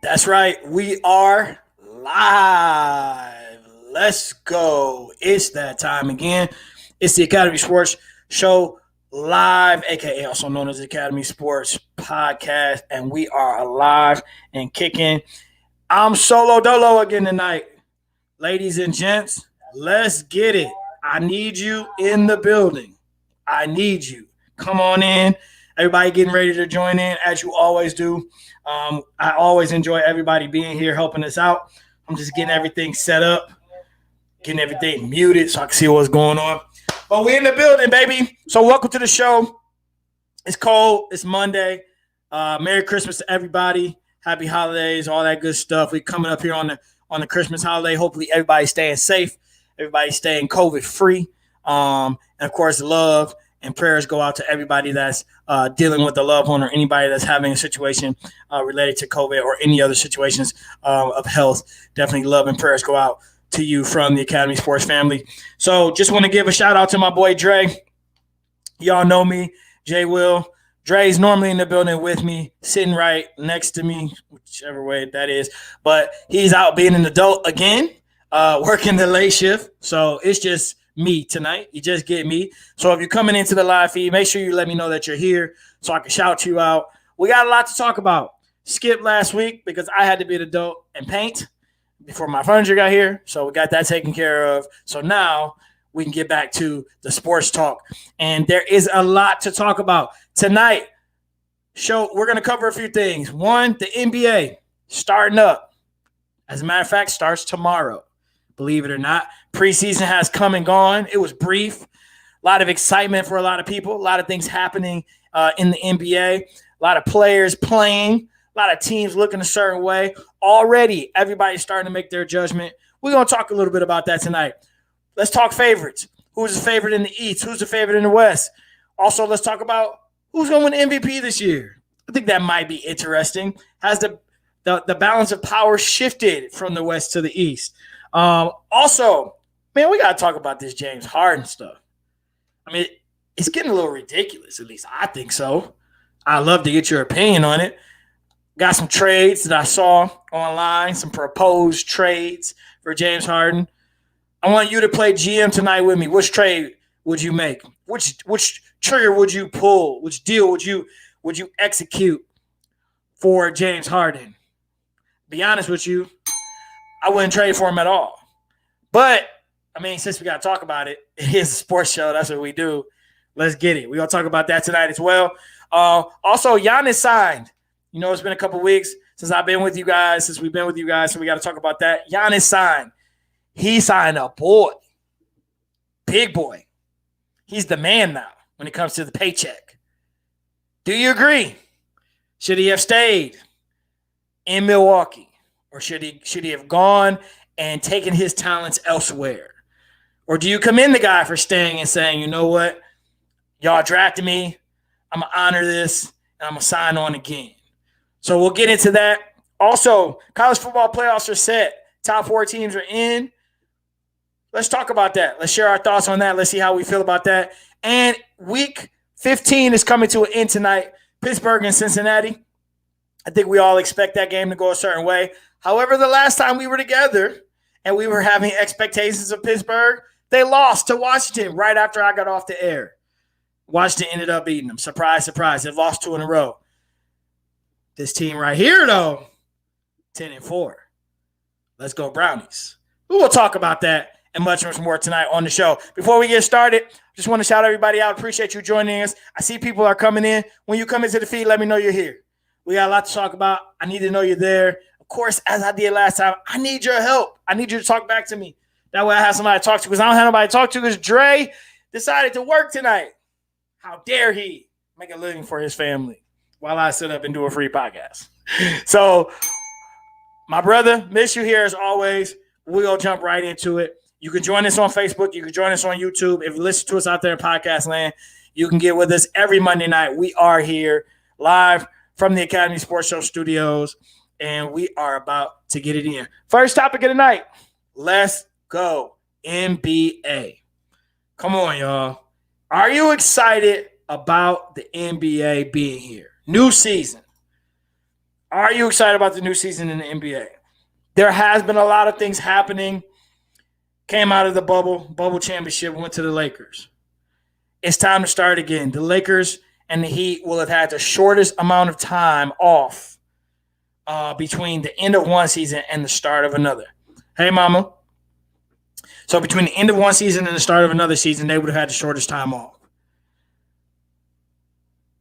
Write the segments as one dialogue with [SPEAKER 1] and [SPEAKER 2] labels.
[SPEAKER 1] That's right. We are live. Let's go. It's that time again. It's the Academy Sports Show live, aka also known as the Academy Sports Podcast, and we are alive and kicking. I'm solo dolo again tonight. Ladies and gents, let's get it. I need you in the building. I need you. Come on in. Everybody getting ready to join in as you always do. I always enjoy everybody being here helping us out. I'm just getting everything set up, getting everything muted so I can see what's going on. But we're in the building, baby. So welcome to the show. It's cold. It's Monday. Merry Christmas to everybody. Happy holidays, all that good stuff. We're coming up here on the Christmas holiday. Hopefully everybody's staying safe. Everybody's staying COVID free. And of course, love and prayers go out to everybody that's dealing with a loved one or anybody that's having a situation related to COVID or any other situations of health. Definitely love and prayers go out to you from the Academy Sports family. So just want to give a shout out to my boy Dre. Y'all know me, JWill. Dre's normally in the building with me, sitting right next to me, whichever way that is. But he's out being an adult again, working the late shift. So it's just me tonight. You just get me. So if you're coming into the live feed, make sure you let me know that you're here so I can shout you out. We got a lot to talk about. Skipped last week because I had to be an adult and paint before my furniture got here. So we got that taken care of. So now we can get back to the sports talk. And there is a lot to talk about. Tonight, we're going to cover a few things. One, the NBA starting up. As a matter of fact, starts tomorrow. Believe it or not. Preseason has come and gone. It was brief. A lot of excitement for a lot of people. A lot of things happening in the NBA. A lot of players playing. A lot of teams looking a certain way. Already, everybody's starting to make their judgment. We're going to talk a little bit about that tonight. Let's talk favorites. Who's the favorite in the East? Who's the favorite in the West? Also, let's talk about who's going to win MVP this year. I think that might be interesting. Has the balance of power shifted from the West to the East? Also, man, we got to talk about this James Harden stuff. I mean, it's getting a little ridiculous, at least I think so. I'd love to get your opinion on it. Got some trades that I saw online, some proposed trades for James Harden. I want you to play GM tonight with me. Which trade would you make? Which trigger would you pull? Which deal would you execute for James Harden? Be honest with you, I wouldn't trade for him at all. But I mean, since we got to talk about it, it is a sports show. That's what we do. Let's get it. We're gonna talk about that tonight as well. Also, Giannis signed. You know, it's been a couple weeks since we've been with you guys. So we got to talk about that. Giannis signed. He signed a boy. Big boy. He's the man now when it comes to the paycheck. Do you agree? Should he have stayed in Milwaukee? Or should he have gone and taken his talents elsewhere? Or do you commend the guy for staying and saying, you know what? Y'all drafted me. I'm going to honor this, and I'm going to sign on again. So we'll get into that. Also, college football playoffs are set. Top 4 teams are in. Let's talk about that. Let's share our thoughts on that. Let's see how we feel about that. And week 15 is coming to an end tonight. Pittsburgh and Cincinnati. I think we all expect that game to go a certain way. However, the last time we were together and we were having expectations of Pittsburgh, they lost to Washington right after I got off the air. Washington ended up beating them. Surprise, surprise. They've lost 2 in a row. This team right here, though, 10-4. Let's go Brownies. We will talk about that and much more tonight on the show. Before we get started, just want to shout everybody out. Appreciate you joining us. I see people are coming in. When you come into the feed, let me know you're here. We got a lot to talk about. I need to know you're there. Of course, as I did last time, I need your help. I need you to talk back to me. That way I have somebody to talk to because I don't have nobody to talk to because Dre decided to work tonight. How dare he make a living for his family while I sit up and do a free podcast. So, my brother, miss you here as always. We're going to jump right into it. You can join us on Facebook. You can join us on YouTube. If you listen to us out there in podcast land, you can get with us every Monday night. We are here live from the Academy Sports Show studios, and we are about to get it in. First topic of the night. Let's go. NBA. Come on, y'all. Are you excited about the NBA being here? New season. Are you excited about the new season in the NBA? There has been a lot of things happening. Came out of the bubble championship, went to the Lakers. It's time to start again. The Lakers and the Heat will have had the shortest amount of time off between the end of one season and the start of another. Hey, mama. So between the end of one season and the start of another season, they would have had the shortest time off.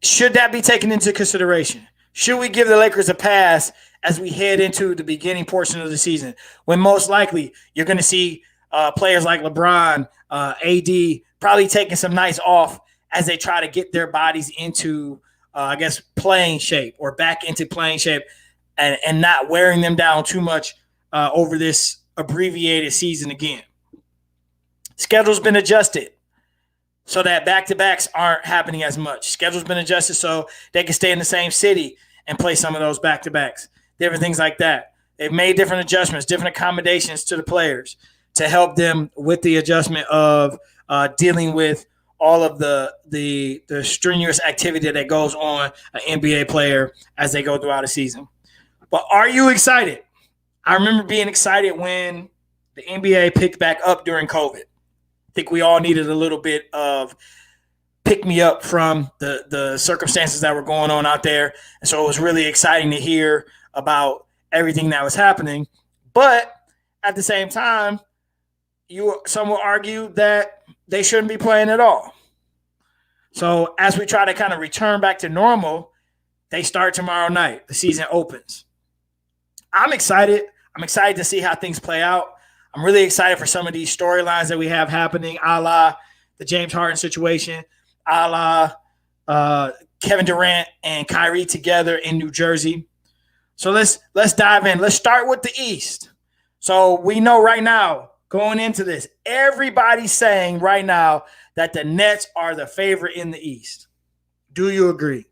[SPEAKER 1] Should that be taken into consideration? Should we give the Lakers a pass as we head into the beginning portion of the season, when most likely you're going to see players like LeBron, AD, probably taking some nights off as they try to get their bodies into, playing shape or back into playing shape and not wearing them down too much over this abbreviated season again. Schedule's been adjusted so that back-to-backs aren't happening as much. Schedule's been adjusted so they can stay in the same city and play some of those back-to-backs, different things like that. They've made different adjustments, different accommodations to the players to help them with the adjustment of dealing with all of the strenuous activity that goes on an NBA player as they go throughout a season. But are you excited? I remember being excited when the NBA picked back up during COVID. I think we all needed a little bit of pick me up from the circumstances that were going on out there. And so it was really exciting to hear about everything that was happening. But at the same time, some will argue that they shouldn't be playing at all. So as we try to kind of return back to normal, they start tomorrow night. The season opens. I'm excited. I'm excited to see how things play out. I'm really excited for some of these storylines that we have happening, a la the James Harden situation, a la Kevin Durant and Kyrie together in New Jersey. So let's dive in. Let's start with the East. So we know right now, going into this, everybody's saying right now that the Nets are the favorite in the East. Do you agree?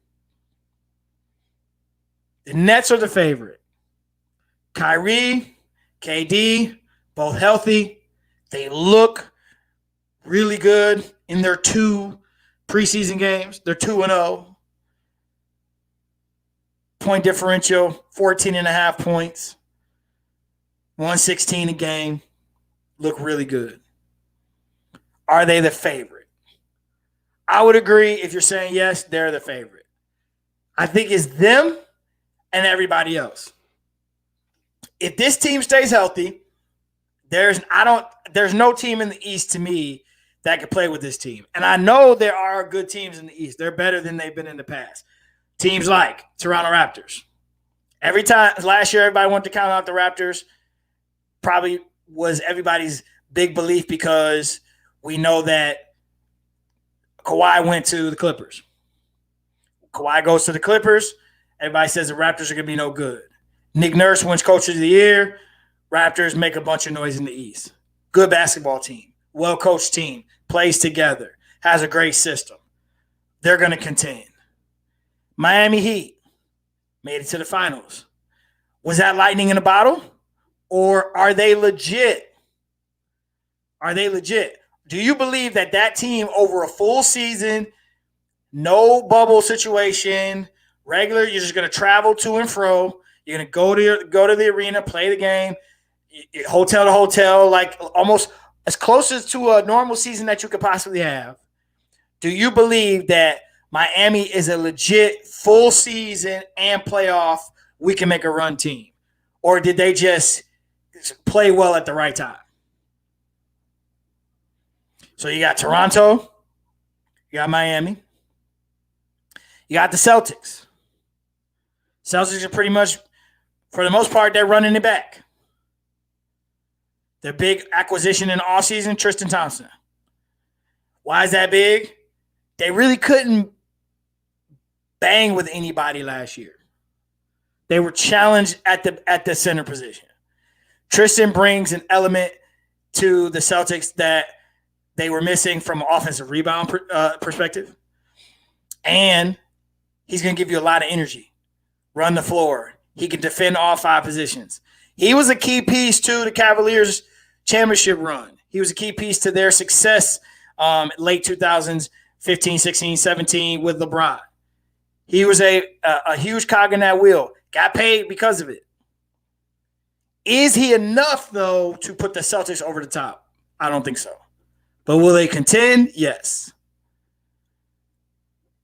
[SPEAKER 1] The Nets are the favorite. Kyrie, KD, both healthy. They look really good in their 2 preseason games. They're 2-0. Point differential, 14.5 points. 116 a game. Look really good. Are they the favorite? I would agree if you're saying yes, they're the favorite. I think it's them and everybody else. If this team stays healthy, there's no team in the East to me that could play with this team. And I know there are good teams in the East. They're better than they've been in the past. Teams like Toronto Raptors. Every time last year, everybody wanted to count out the Raptors. Probably was everybody's big belief because we know that Kawhi went to the Clippers. Kawhi goes to the Clippers. Everybody says the Raptors are going to be no good. Nick Nurse wins Coach of the Year. Raptors make a bunch of noise in the East. Good basketball team. Well-coached team. Plays together. Has a great system. They're going to contend. Miami Heat made it to the finals. Was that lightning in a bottle? Or are they legit? Are they legit? Do you believe that team over a full season, no bubble situation, regular, you're just going to travel to and fro, you're going to go to the arena, play the game, hotel to hotel, like almost as close as to a normal season that you could possibly have. Do you believe that Miami is a legit full season and playoff, we can make a run team? Or did they just play well at the right time? So you got Toronto, you got Miami, you got the Celtics. Celtics are pretty much, for the most part, they're running it back. Their big acquisition in the offseason, Tristan Thompson. Why is that big? They really couldn't bang with anybody last year. They were challenged at the center position. Tristan brings an element to the Celtics that they were missing from an offensive rebound perspective. And he's going to give you a lot of energy. Run the floor. He can defend all 5 positions. He was a key piece to the Cavaliers' championship run. He was a key piece to their success late 2000s, 15, 16, 17 with LeBron. He was a huge cog in that wheel. Got paid because of it. Is he enough, though, to put the Celtics over the top? I don't think so. But will they contend? Yes.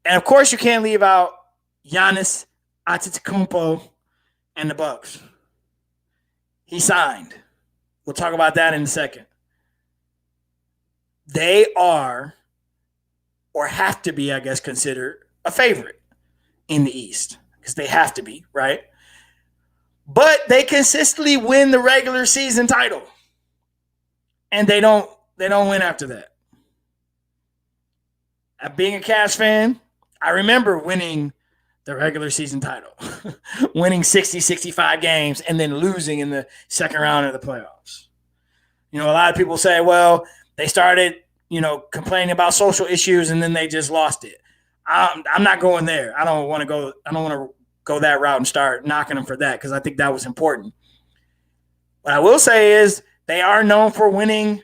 [SPEAKER 1] And, of course, you can't leave out Giannis Antetokounmpo and the Bucks. He signed. We'll talk about that in a second. They are, or have to be, I guess, considered a favorite in the East because they have to be, right? But they consistently win the regular season title, and they don't win after that. Being a Cavs fan, I remember winning the regular season title, winning 60, 65 games, and then losing in the second round of the playoffs. A lot of people say, well, they started, complaining about social issues, and then they just lost it. I'm not going there. I don't want to go that route and start knocking them for that because I think that was important. What I will say is they are known for winning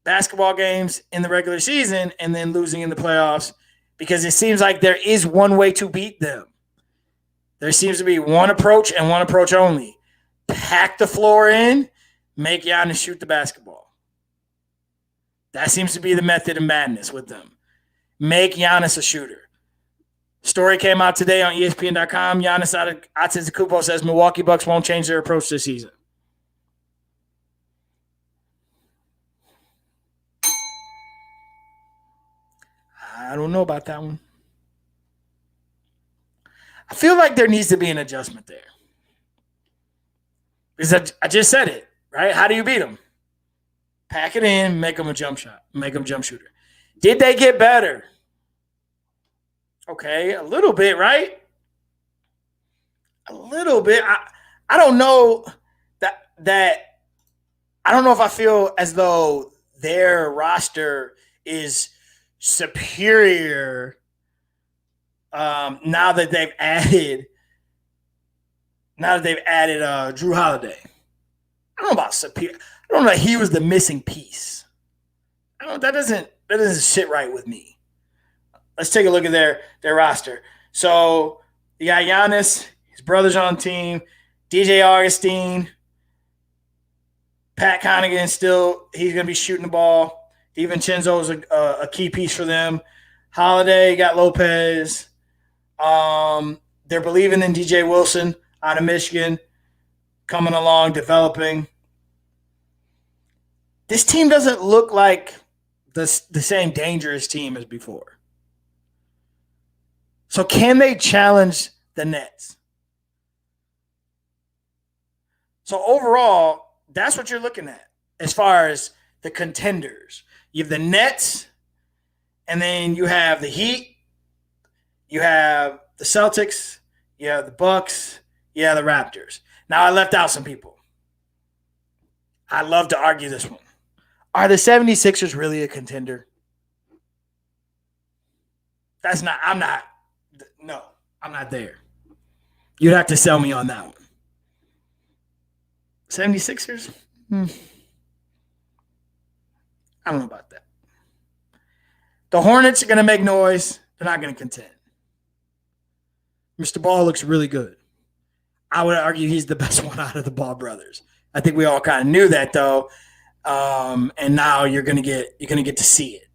[SPEAKER 1] basketball games in the regular season and then losing in the playoffs because it seems like there is one way to beat them. There seems to be one approach and one approach only. Pack the floor in, make Giannis shoot the basketball. That seems to be the method of madness with them. Make Giannis a shooter. Story came out today on ESPN.com. Giannis Antetokounmpo says Milwaukee Bucks won't change their approach this season. I don't know about that one. I feel like there needs to be an adjustment there. Because I just said it, right? How do you beat them? Pack it in, make them a jump shot, make them jump shooter. Did they get better? Okay, a little bit, right? A little bit. I don't know that I don't know if I feel as though their roster is superior now that they've added Drew Holiday. I don't know about superior. I don't know that he was the missing piece. That doesn't sit right with me. Let's take a look at their roster. So you got Giannis, his brother's on the team, DJ Augustine, Pat Connaughton he's going to be shooting the ball. DiVincenzo is a key piece for them. Holiday, got Lopez. They're believing in DJ Wilson out of Michigan, coming along, developing. This team doesn't look like the same dangerous team as before. So can they challenge the Nets? So overall, that's what you're looking at as far as the contenders. You have the Nets, and then you have the Heat, you have the Celtics, you have the Bucks, you have the Raptors. Now, I left out some people. I'd love to argue this one. Are the 76ers really a contender? I'm not there. You'd have to sell me on that one. 76ers? I don't know about that. The Hornets are going to make noise. They're not going to contend. Mr. Ball looks really good. I would argue he's the best one out of the Ball brothers. I think we all kind of knew that, though. And now you're going to get to see it.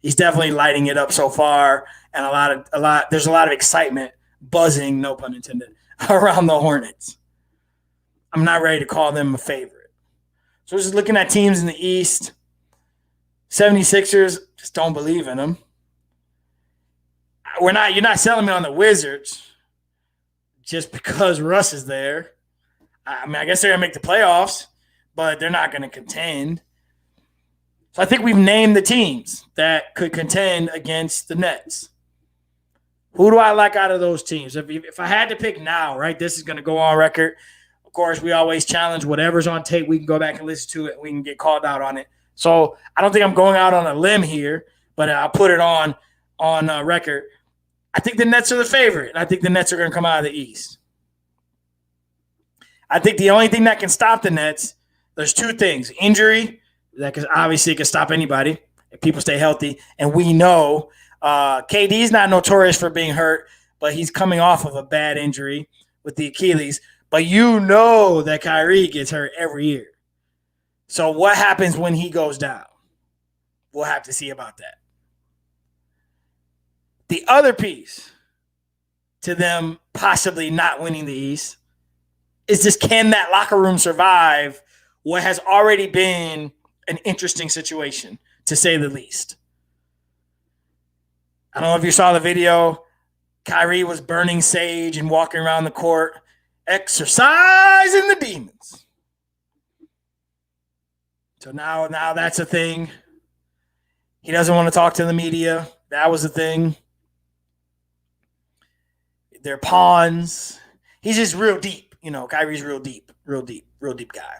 [SPEAKER 1] He's definitely lighting it up so far, and there's a lot of excitement, buzzing, no pun intended, around the Hornets. I'm not ready to call them a favorite. So just looking at teams in the East, 76ers, just don't believe in them. You're not selling me on the Wizards just because Russ is there. I mean, I guess they're going to make the playoffs, but they're not going to contend. So I think we've named the teams that could contend against the Nets. Who do I like out of those teams? If I had to pick now, right, this is going to go on record. Of course, we always challenge whatever's on tape. We can go back and listen to it. We can get called out on it. So I don't think I'm going out on a limb here, but I'll put it on record. I think the Nets are the favorite. I think the Nets are going to come out of the East. I think the only thing that can stop the Nets, there's two things. Injury, that obviously can stop anybody if people stay healthy. And we know KD's not notorious for being hurt, but he's coming off of a bad injury with the Achilles, but you know that Kyrie gets hurt every year. So what happens when he goes down? We'll have to see about that. The other piece to them possibly not winning the East is just, can that locker room survive what has already been an interesting situation, to say the least? I don't know if you saw the video. Kyrie was burning sage and walking around the court, exercising the demons. So now that's a thing. He doesn't want to talk to the media. That was a thing. They're pawns. He's just real deep. Kyrie's real deep guy.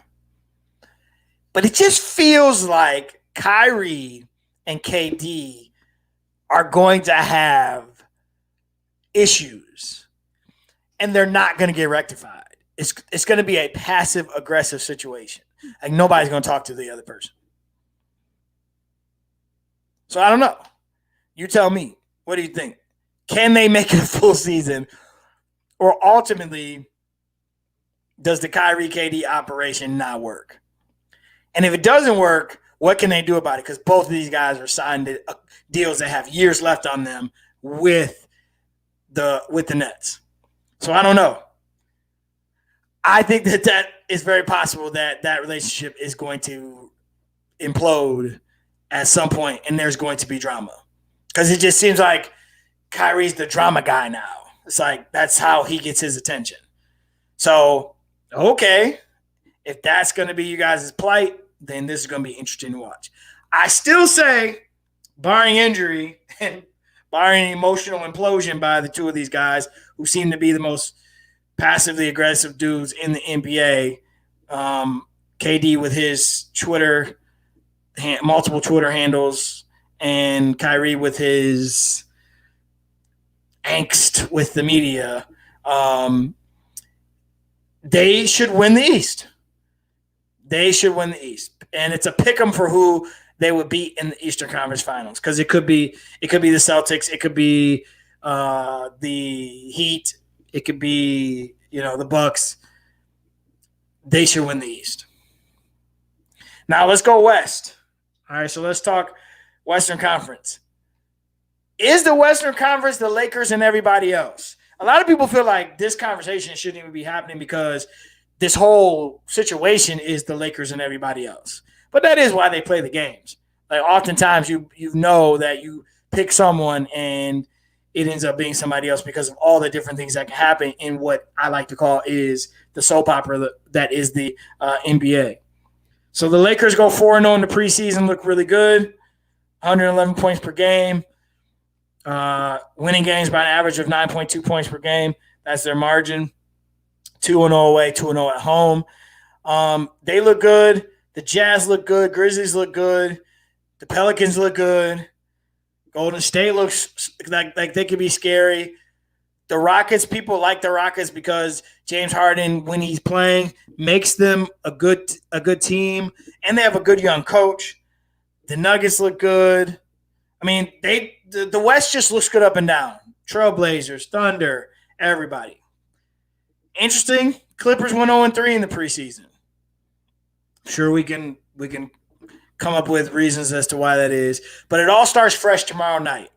[SPEAKER 1] But it just feels like Kyrie and KD are going to have issues, and they're not going to get rectified. It's going to be a passive-aggressive situation. Like, nobody's going to talk to the other person. So I don't know. You tell me. What do you think? Can they make it a full season? Or ultimately, does the Kyrie KD operation not work? And if it doesn't work, what can they do about it? Because both of these guys are signed to deals that have years left on them with the Nets. So I don't know. I think that is very possible that relationship is going to implode at some point, and there's going to be drama. Because it just seems like Kyrie's the drama guy now. It's like that's how he gets his attention. So, okay, if that's going to be you guys' plight, then this is going to be interesting to watch. I still say, barring injury and barring emotional implosion by the two of these guys who seem to be the most passively aggressive dudes in the NBA, KD with his multiple Twitter handles, and Kyrie with his angst with the media, they should win the East. They should win the East. And it's a pick 'em for who they would beat in the Eastern Conference Finals, because it could be the Celtics, it could be the Heat, it could be the Bucks. They should win the East. Now let's go West. All right, so let's talk Western Conference. Is the Western Conference the Lakers and everybody else? A lot of people feel like this conversation shouldn't even be happening because this whole situation is the Lakers and everybody else. But that is why they play the games. Like, oftentimes you know that you pick someone and it ends up being somebody else because of all the different things that can happen in what I like to call is the soap opera that is the NBA. So the Lakers go 4-0 in the preseason, look really good, 111 points per game, winning games by an average of 9.2 points per game. That's their margin. 2-0 away, 2-0 at home. They look good. The Jazz look good. Grizzlies look good. The Pelicans look good. Golden State looks like they could be scary. The Rockets, people like the Rockets because James Harden, when he's playing, makes them a good team, and they have a good young coach. The Nuggets look good. I mean, the West just looks good up and down. Trailblazers, Thunder, everybody. Interesting. Clippers went 0-3 in the preseason. Sure, we can come up with reasons as to why that is, but it all starts fresh tomorrow night.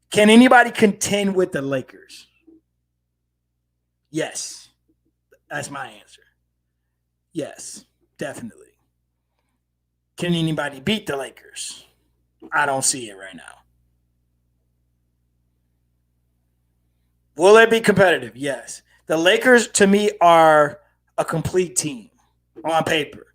[SPEAKER 1] Can anybody contend with the Lakers? Yes. That's my answer. Yes, definitely. Can anybody beat the Lakers? I don't see it right now. Will it be competitive? Yes. The Lakers, to me, are a complete team on paper.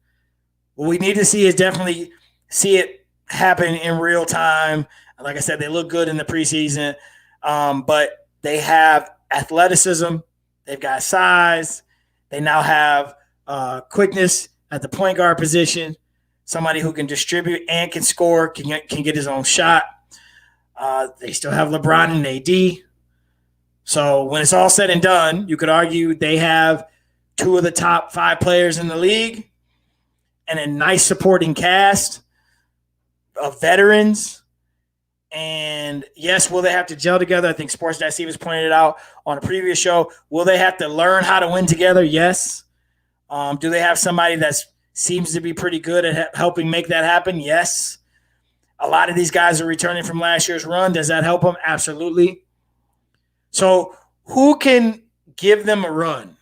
[SPEAKER 1] What we need to see is definitely see it happen in real time. Like I said, they look good in the preseason, but they have athleticism. They've got size. They now have quickness at the point guard position, somebody who can distribute and can score, can get his own shot. They still have LeBron and AD. So when it's all said and done, you could argue they have two of the top 5 players in the league and a nice supporting cast of veterans And yes, will they have to gel together? I think Sports.Stevens pointed it out on a previous show. Will they have to learn how to win together? Yes. Do they have somebody that seems to be pretty good at helping make that happen? Yes. A lot of these guys are returning from last year's run. Does that help them? Absolutely. So who can give them a run?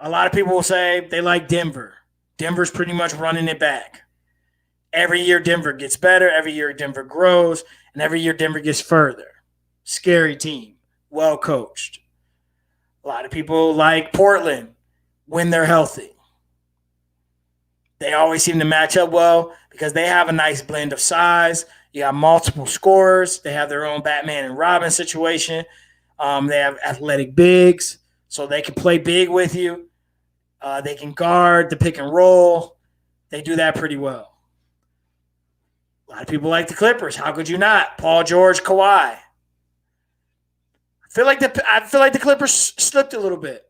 [SPEAKER 1] A lot of people will say they like Denver. Denver's pretty much running it back. Every year Denver gets better. Every year Denver grows. And every year Denver gets further. Scary team. Well coached. A lot of people like Portland when they're healthy. They always seem to match up well because they have a nice blend of size. You got multiple scorers. They have their own Batman and Robin situation. They have athletic bigs, so they can play big with you. They can guard the pick and roll. They do that pretty well. A lot of people like the Clippers. How could you not? Paul George, Kawhi. I feel like the Clippers slipped a little bit.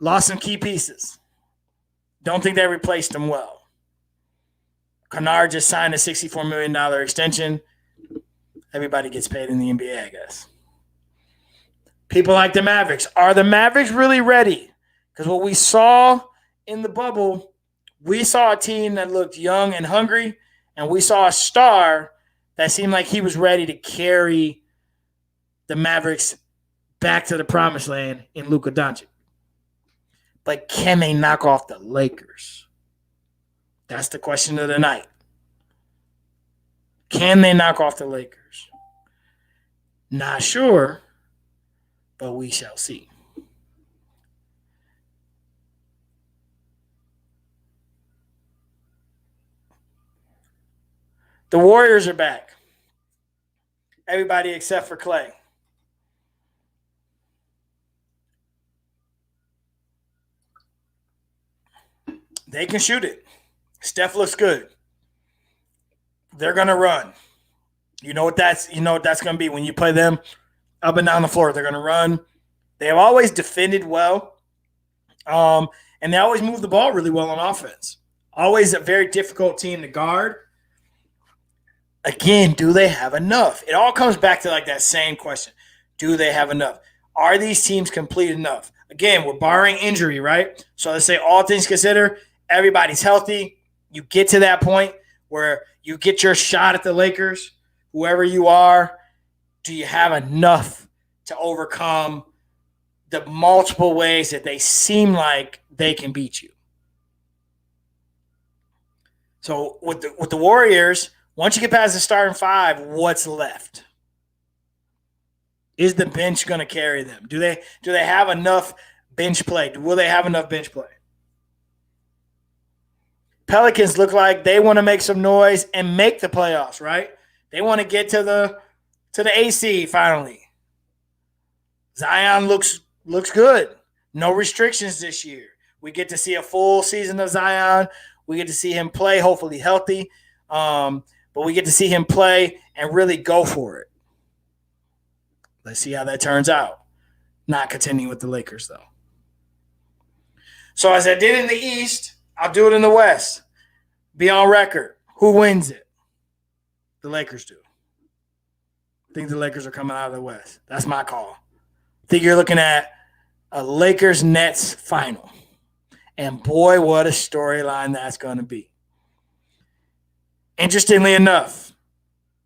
[SPEAKER 1] Lost some key pieces. Don't think they replaced them well. Kennard just signed a $64 million extension. Everybody gets paid in the NBA, I guess. People like the Mavericks. Are the Mavericks really ready? Because what we saw in the bubble, we saw a team that looked young and hungry, and we saw a star that seemed like he was ready to carry the Mavericks back to the promised land in Luka Doncic. But can they knock off the Lakers? That's the question of the night. Can they knock off the Lakers? Not sure, but we shall see. The Warriors are back. Everybody except for Clay. They can shoot it. Steph looks good. They're gonna run. You know what that's going to be when you play them up and down the floor. They're going to run. They have always defended well, and they always move the ball really well on offense. Always a very difficult team to guard. Again, do they have enough? It all comes back to like that same question: do they have enough? Are these teams complete enough? Again, we're barring injury, right? So let's say all things considered, everybody's healthy. You get to that point where you get your shot at the Lakers, whoever you are. Do you have enough to overcome the multiple ways that they seem like they can beat you? So with the Warriors, once you get past the starting five, what's left? Is the bench going to carry them? Do they have enough bench play? Will they have enough bench play? Pelicans look like they want to make some noise and make the playoffs, right? They want to get to the AC finally. Zion looks good. No restrictions this year. We get to see a full season of Zion. We get to see him play, hopefully healthy. But we get to see him play and really go for it. Let's see how that turns out. Not contending with the Lakers, though. So as I did in the East, I'll do it in the West. Be on record. Who wins it? The Lakers do. I think the Lakers are coming out of the West. That's my call. I think you're looking at a Lakers-Nets final. And boy, what a storyline that's going to be. Interestingly enough,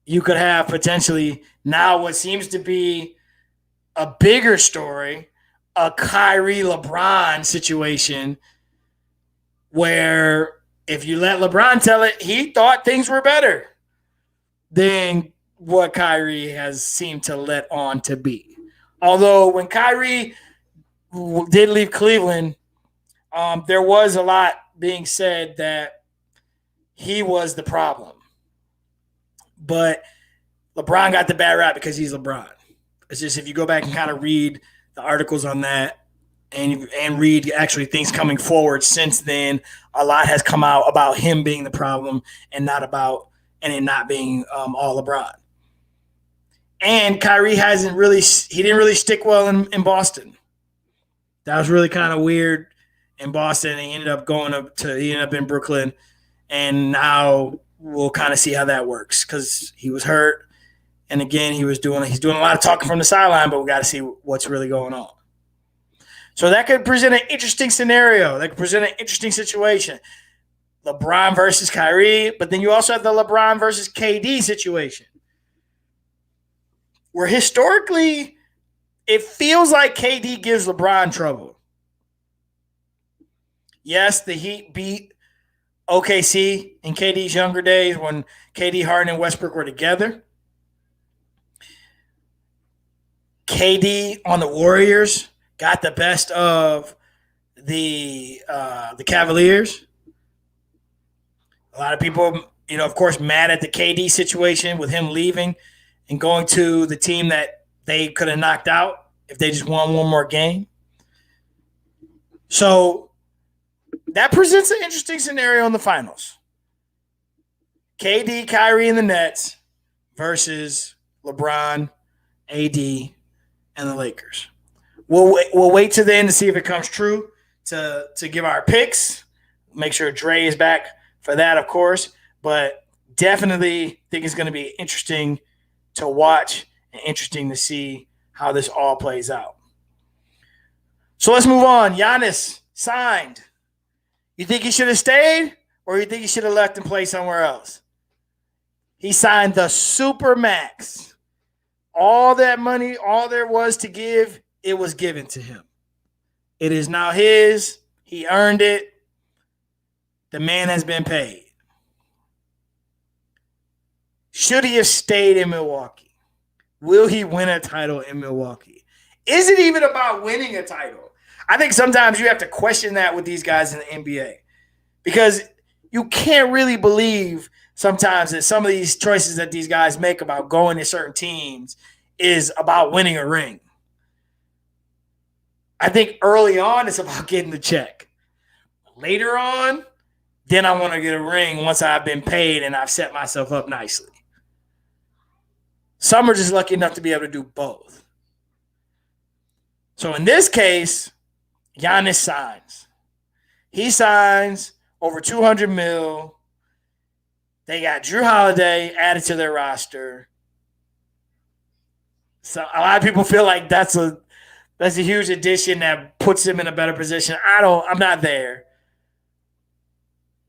[SPEAKER 1] you could have potentially now what seems to be a bigger story, a Kyrie LeBron situation where if you let LeBron tell it, he thought things were better than what Kyrie has seemed to let on to be. Although when Kyrie did leave Cleveland, there was a lot being said that he was the problem. But LeBron got the bad rap because he's LeBron. It's just if you go back and kind of read the articles on that and read actually things coming forward since then, a lot has come out about him being the problem and it not being all LeBron. And Kyrie didn't really stick well in Boston. That was really kind of weird in Boston. He ended up in Brooklyn, and now we'll kind of see how that works because he was hurt. And again, he's doing a lot of talking from the sideline, but we got to see what's really going on. So that could present an interesting scenario. That could present an interesting situation. LeBron versus Kyrie, but then you also have the LeBron versus KD situation, where historically it feels like KD gives LeBron trouble. Yes, the Heat beat OKC in KD's younger days when KD, Harden, and Westbrook were together. KD on the Warriors got the best of the Cavaliers. A lot of people, of course, mad at the KD situation with him leaving and going to the team that they could have knocked out if they just won one more game. So that presents an interesting scenario in the finals. KD, Kyrie, and the Nets versus LeBron, AD, and the Lakers. We'll wait to the end to see if it comes true to give our picks. Make sure Dre is back for that, of course. But definitely think it's going to be interesting to watch and interesting to see how this all plays out. So let's move on. Giannis signed. You think he should have stayed or you think he should have left and played somewhere else? He signed the super max. All that money, all there was to give, it was given to him. It is now his. He earned it. The man has been paid. Should he have stayed in Milwaukee? Will he win a title in Milwaukee? Is it even about winning a title? I think sometimes you have to question that with these guys in the NBA because you can't really believe sometimes that some of these choices that these guys make about going to certain teams is about winning a ring. I think early on it's about getting the check. Later on, then I want to get a ring once I've been paid and I've set myself up nicely. Some are just lucky enough to be able to do both. So in this case, Giannis signs. He signs over $200 million. They got Jrue Holiday added to their roster. So a lot of people feel like that's a huge addition that puts him in a better position. I'm not there.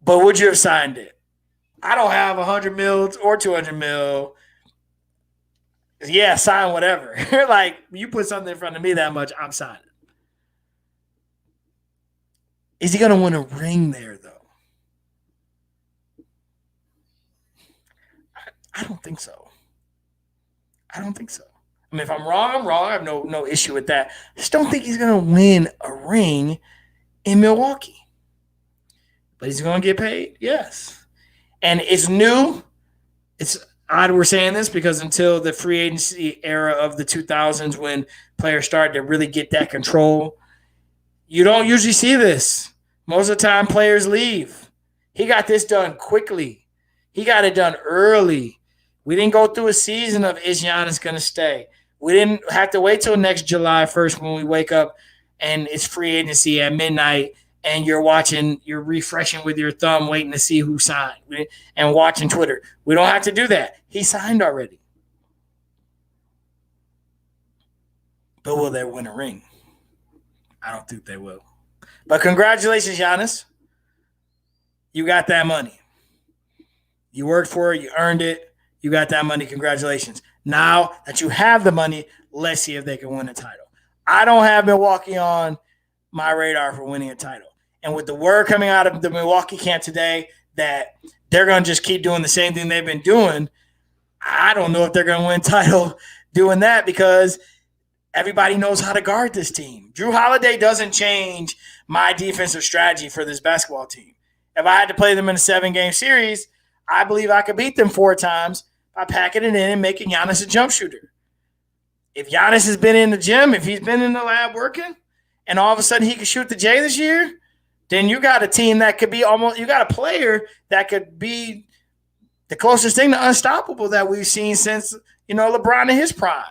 [SPEAKER 1] But would you have signed it? I don't have $100 million or $200 million. Yeah, sign whatever. Like, you put something in front of me that much, I'm signing. Is he going to win a ring there, though? I don't think so. I mean, if I'm wrong, I'm wrong. I have no issue with that. I just don't think he's going to win a ring in Milwaukee. But he's going to get paid? Yes. And it's new. It's odd we're saying this because until the free agency era of the 2000s when players started to really get that control, you don't usually see this. Most of the time, players leave. He got this done quickly. He got it done early. We didn't go through a season of is Giannis going to stay. We didn't have to wait till next July 1st when we wake up and it's free agency at midnight and you're refreshing with your thumb waiting to see who signed and watching Twitter. We don't have to do that. He signed already. But will they win a ring? I don't think they will. But congratulations, Giannis. You got that money. You worked for it. You earned it. You got that money. Congratulations. Now that you have the money, let's see if they can win a title. I don't have Milwaukee on my radar for winning a title. And with the word coming out of the Milwaukee camp today that they're going to just keep doing the same thing they've been doing, I don't know if they're going to win a title doing that because everybody knows how to guard this team. Jrue Holiday doesn't change my defensive strategy for this basketball team. If I had to play them in a 7-game series, I believe I could beat them 4 times by packing it in and making Giannis a jump shooter. If Giannis has been in the gym, if he's been in the lab working, and all of a sudden he can shoot the J this year, then you got a team that could be you got a player that could be the closest thing to unstoppable that we've seen since, LeBron in his prime.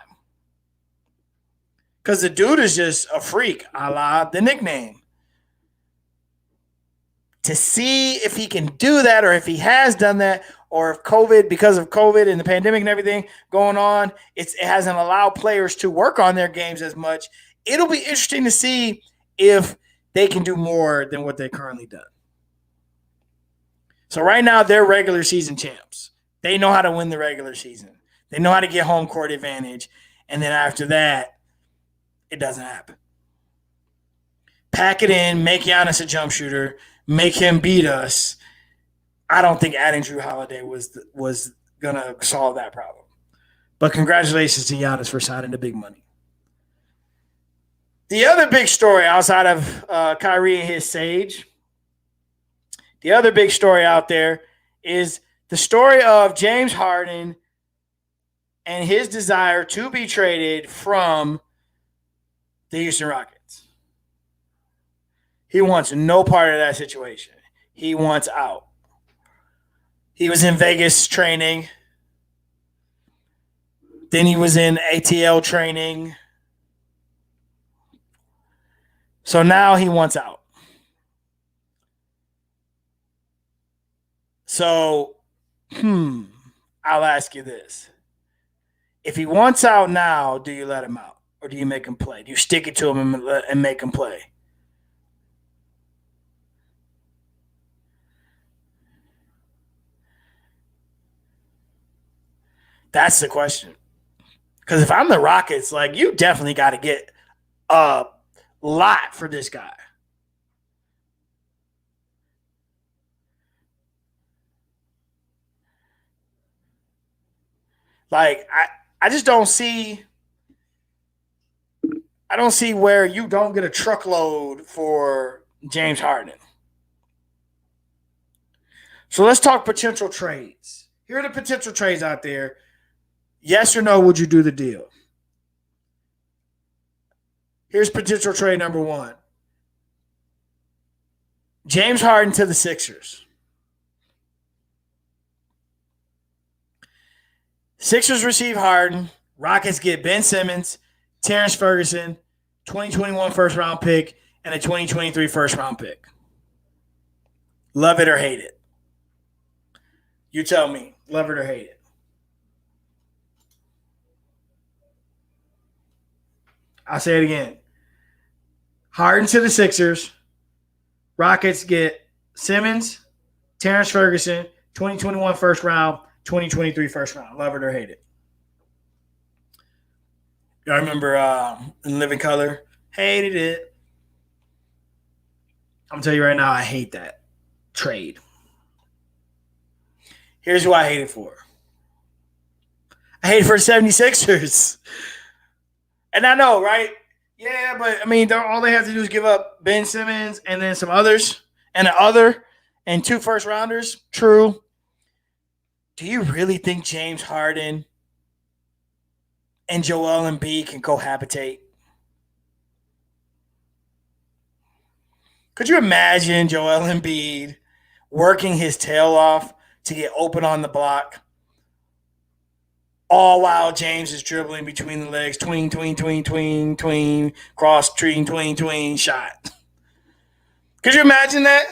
[SPEAKER 1] Because the dude is just a freak, a la the nickname. To see if he can do that or if he has done that or if COVID, because of COVID and the pandemic and everything going on, it hasn't allowed players to work on their games as much. It'll be interesting to see if they can do more than what they currently done. So right now, they're regular season champs. They know how to win the regular season. They know how to get home court advantage. And then after that, it doesn't happen. Pack it in, make Giannis a jump shooter, make him beat us. I don't think adding Jrue Holiday was going to solve that problem. But congratulations to Giannis for signing the big money. The other big story outside of Kyrie and his Sage, the other big story out there is the story of James Harden and his desire to be traded from the Houston Rockets. He wants no part of that situation. He wants out. He was in Vegas training. Then he was in ATL training. So now he wants out. So, I'll ask you this. If he wants out now, do you let him out? Or do you make him play? Do you stick it to him and make him play? That's the question. Because if I'm the Rockets, like, you definitely got to get a lot for this guy. Like, I just don't see – I don't see where you don't get a truckload for James Harden. So let's talk potential trades. Here are the potential trades out there. Yes or no, would you do the deal? Here's potential trade number one. James Harden to the Sixers. Sixers receive Harden. Rockets get Ben Simmons, Terrence Ferguson, 2021 first-round pick, and a 2023 first-round pick. Love it or hate it? You tell me. Love it or hate it? I'll say it again. Harden to the Sixers. Rockets get Simmons, Terrence Ferguson, 2021 first round, 2023 first round. Love it or hate it? I remember in Living Color, hated it. I'm going to tell you right now, I hate that trade. Here's who I hate it for. I hate it for the 76ers. And I know, right? Yeah, but I mean, all they have to do is give up Ben Simmons and then some others and 2 first rounders. True. Do you really think James Harden and Joel Embiid can cohabitate? Could you imagine Joel Embiid working his tail off to get open on the block? All while James is dribbling between the legs, tween, tween, tween, tween, tween, cross, tween, tween, tween, shot. Could you imagine that?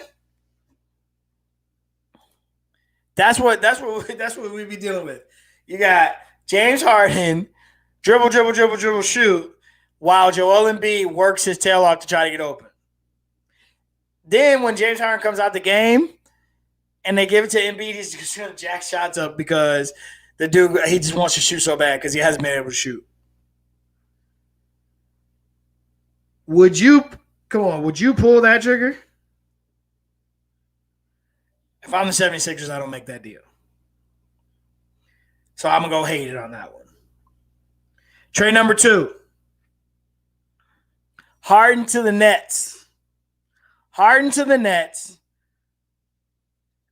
[SPEAKER 1] That's what we'd be dealing with. You got James Harden, dribble, shoot, while Joel Embiid works his tail off to try to get open. Then when James Harden comes out the game and they give it to Embiid, he's just going to jack shots up because the dude, he just wants to shoot so bad because he hasn't been able to shoot. Would you pull that trigger? If I'm the 76ers, I don't make that deal. So I'm going to go hate it on that one. Trade number 2. Harden to the Nets. Harden to the Nets.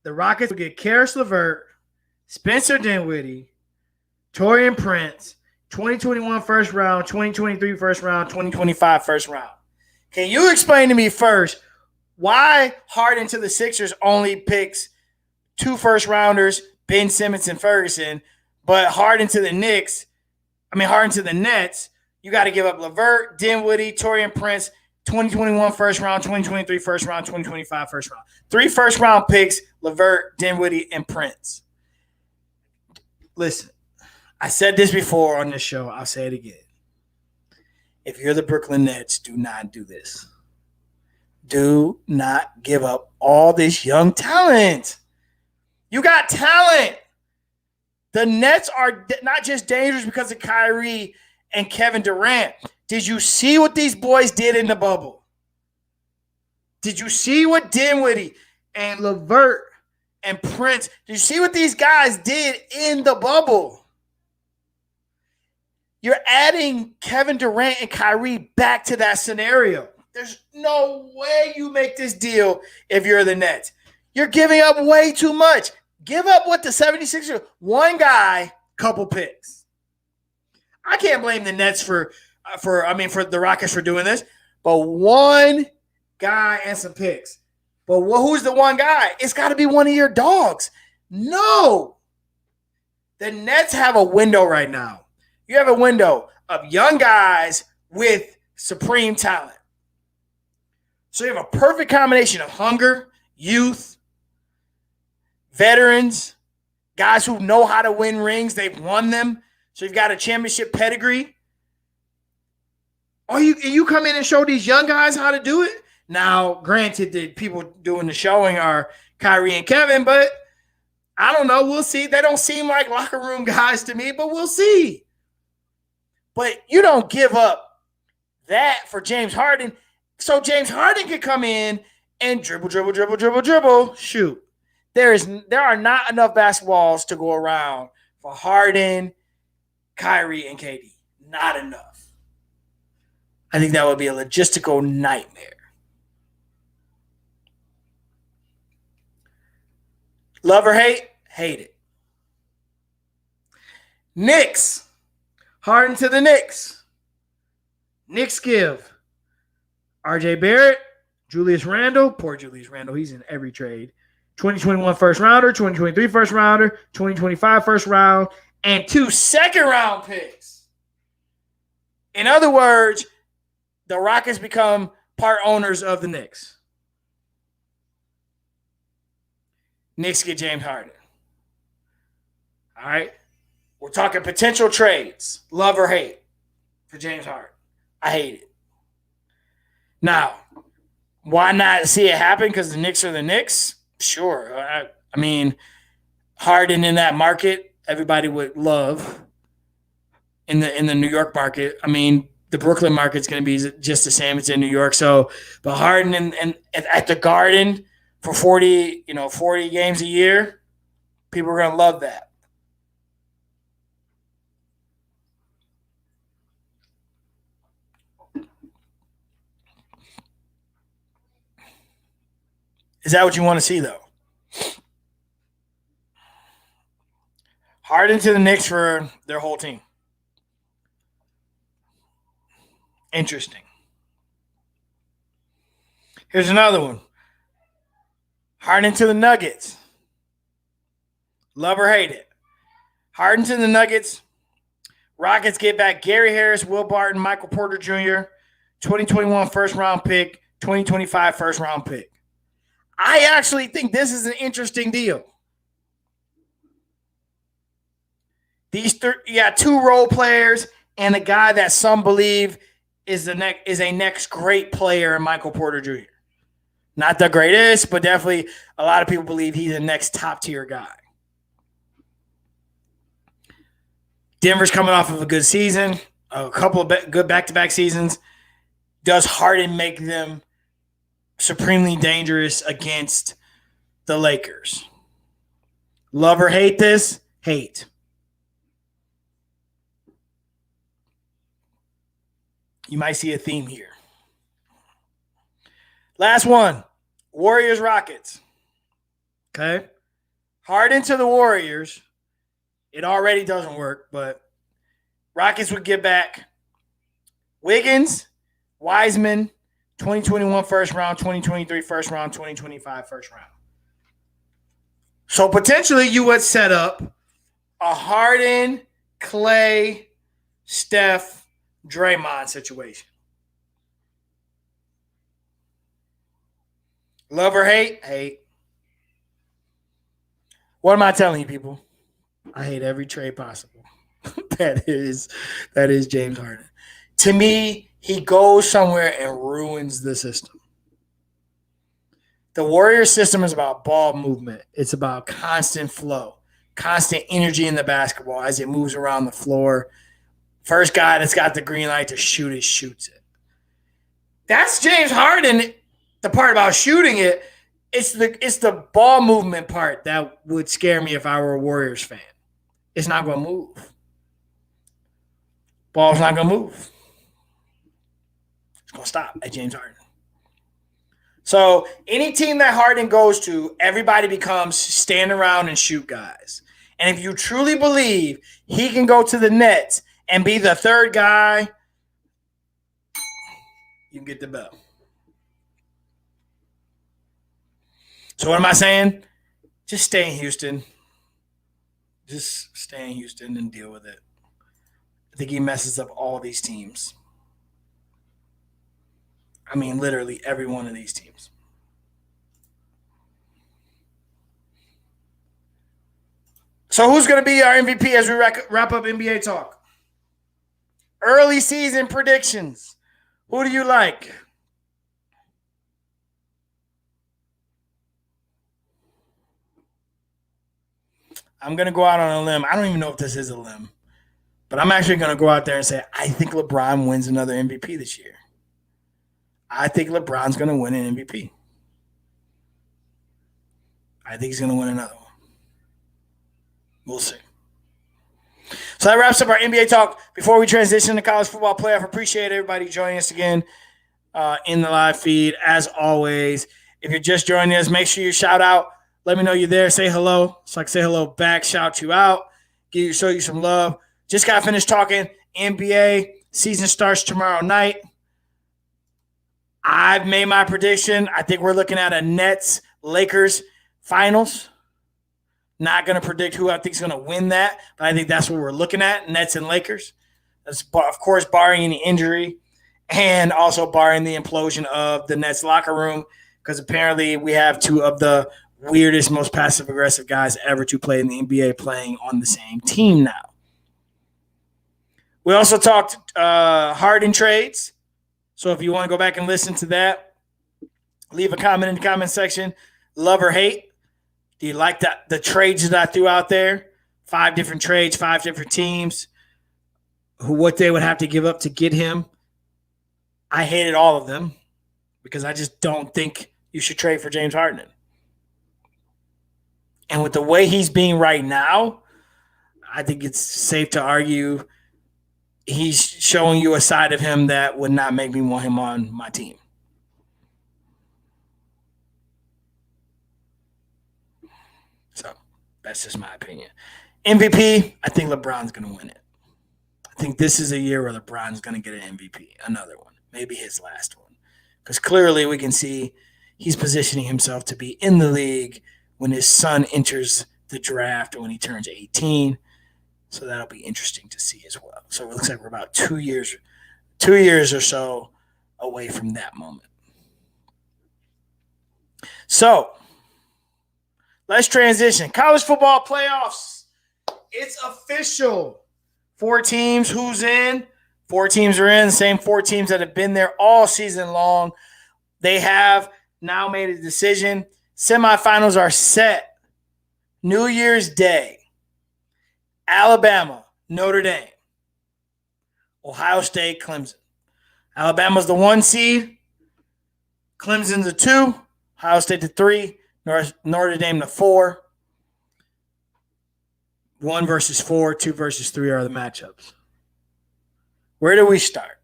[SPEAKER 1] The Rockets will get Karis LeVert, Spencer Dinwiddie, Taurean Prince, 2021 first round, 2023 first round, 2025 first round. Can you explain to me first why Harden to the Sixers only picks 2 first rounders, Ben Simmons and Ferguson, but Harden to the Nets, you got to give up LeVert, Dinwiddie, Taurean Prince, 2021 first round, 2023 first round, 2025 first round. 3 first round picks, LeVert, Dinwiddie, and Prince. Listen, I said this before on this show. I'll say it again. If you're the Brooklyn Nets, do not do this. Do not give up all this young talent. You got talent. The Nets are not just dangerous because of Kyrie and Kevin Durant. Did you see what these boys did in the bubble? Did you see what Dinwiddie and LeVert and Prince, did you see what these guys did in the bubble? You're adding Kevin Durant and Kyrie back to that scenario. There's no way you make this deal if you're the Nets. You're giving up way too much. Give up what the 76ers, one guy, couple picks. I can't blame the Nets for the Rockets for doing this, but one guy and some picks. But who's the one guy? It's got to be one of your dogs. No. The Nets have a window right now. You have a window of young guys with supreme talent. So you have a perfect combination of hunger, youth, veterans, guys who know how to win rings. They've won them. So you've got a championship pedigree. You come in and show these young guys how to do it. Now, granted, the people doing the showing are Kyrie and Kevin, but I don't know. We'll see. They don't seem like locker room guys to me, but we'll see. But you don't give up that for James Harden. So James Harden could come in and dribble, shoot. There are not enough basketballs to go around for Harden, Kyrie, and KD. Not enough. I think that would be a logistical nightmare. Love or hate? Hate it. Knicks. Harden to the Knicks. Knicks give RJ Barrett, Julius Randle. Poor Julius Randle. He's in every trade. 2021 first rounder, 2023 first rounder, 2025 first round, and 2 second-round picks. In other words, the Rockets become part owners of the Knicks. Knicks get James Harden. All right? We're talking potential trades, love or hate, for James Harden. I hate it. Now, why not see it happen? Because the Knicks are the Knicks? Sure. I mean, Harden in that market, everybody would love. In the New York market, I mean, the Brooklyn market's going to be just the same. It's in New York. So, but Harden and at the Garden for 40 games a year, people are going to love that. Is that what you want to see, though? Harden to the Knicks for their whole team. Interesting. Here's another one. Harden to the Nuggets. Love or hate it. Harden to the Nuggets. Rockets get back Gary Harris, Will Barton, Michael Porter Jr., 2021 first-round pick, 2025 first-round pick. I actually think this is an interesting deal. You got 2 role players and a guy that some believe is a next great player in Michael Porter Jr. Not the greatest, but definitely a lot of people believe he's the next top-tier guy. Denver's coming off of a good season, a couple of good back-to-back seasons. Does Harden make them supremely dangerous against the Lakers? Love or hate this? Hate. You might see a theme here. Last one. Warriors-Rockets. Okay? Harden to the Warriors. It already doesn't work, but Rockets would get back Wiggins, Wiseman, 2021 first round, 2023 first round, 2025 first round. So potentially you would set up a Harden, Clay, Steph, Draymond situation. Love or hate? Hate. What am I telling you, people? I hate every trade possible. that is James Harden. To me, he goes somewhere and ruins the system. The Warriors system is about ball movement. It's about constant flow, constant energy in the basketball as it moves around the floor. First guy that's got the green light to shoot it, shoots it. That's James Harden. The part about shooting it, it's the ball movement part that would scare me if I were a Warriors fan. It's not going to move. Ball's not going to move. It's going to stop at James Harden. So any team that Harden goes to, everybody becomes stand around and shoot guys. And if you truly believe he can go to the Nets and be the third guy, you can get the bell. So what am I saying? Just stay in Houston. Just stay in Houston and deal with it. I think he messes up all these teams. I mean, literally every one of these teams. So who's going to be our MVP as we wrap up NBA talk? Early season predictions. Who do you like? I'm going to go out on a limb. I don't even know if this is a limb. But I'm actually going to go out there and say I think LeBron wins another MVP this year. I think LeBron's going to win an MVP. I think he's going to win another one. We'll see. So that wraps up our NBA talk. Before we transition to college football playoff, appreciate everybody joining us again in the live feed. As always, if you're just joining us, make sure you shout out. Let me know you're there. Say hello. So I can say hello back, shout you out, show you some love. Just got finished talking NBA. Season starts tomorrow night. I've made my prediction. I think we're looking at a Nets-Lakers finals. Not going to predict who I think is going to win that, but I think that's what we're looking at, Nets and Lakers. That's, of course, barring any injury and also barring the implosion of the Nets locker room, because apparently we have two of the weirdest, most passive-aggressive guys ever to play in the NBA playing on the same team now. We also talked Harden trades. So if you want to go back and listen to that, leave a comment in the comment section. Love or hate. Do you like the trades that I threw out there? 5 different trades, 5 different teams. What they would have to give up to get him. I hated all of them because I just don't think you should trade for James Harden. And with the way he's being right now, I think it's safe to argue he's showing you a side of him that would not make me want him on my team. So that's just my opinion. MVP, I think LeBron's going to win it. I think this is a year where LeBron's going to get an MVP, another one, maybe his last one. Because clearly we can see he's positioning himself to be in the league when his son enters the draft or when he turns 18. So that'll be interesting to see as well. So it looks like we're about 2 years or so away from that moment. So let's transition. College football playoffs. It's official. 4 teams. Who's in? 4 teams are in. The same 4 teams that have been there all season long. They have now made a decision. Semifinals are set. New Year's Day. Alabama, Notre Dame. Ohio State, Clemson. Alabama's the 1 seed. Clemson's the 2. Ohio State the 3. Notre Dame the 4. 1 versus 4, 2 versus 3 are the matchups. Where do we start?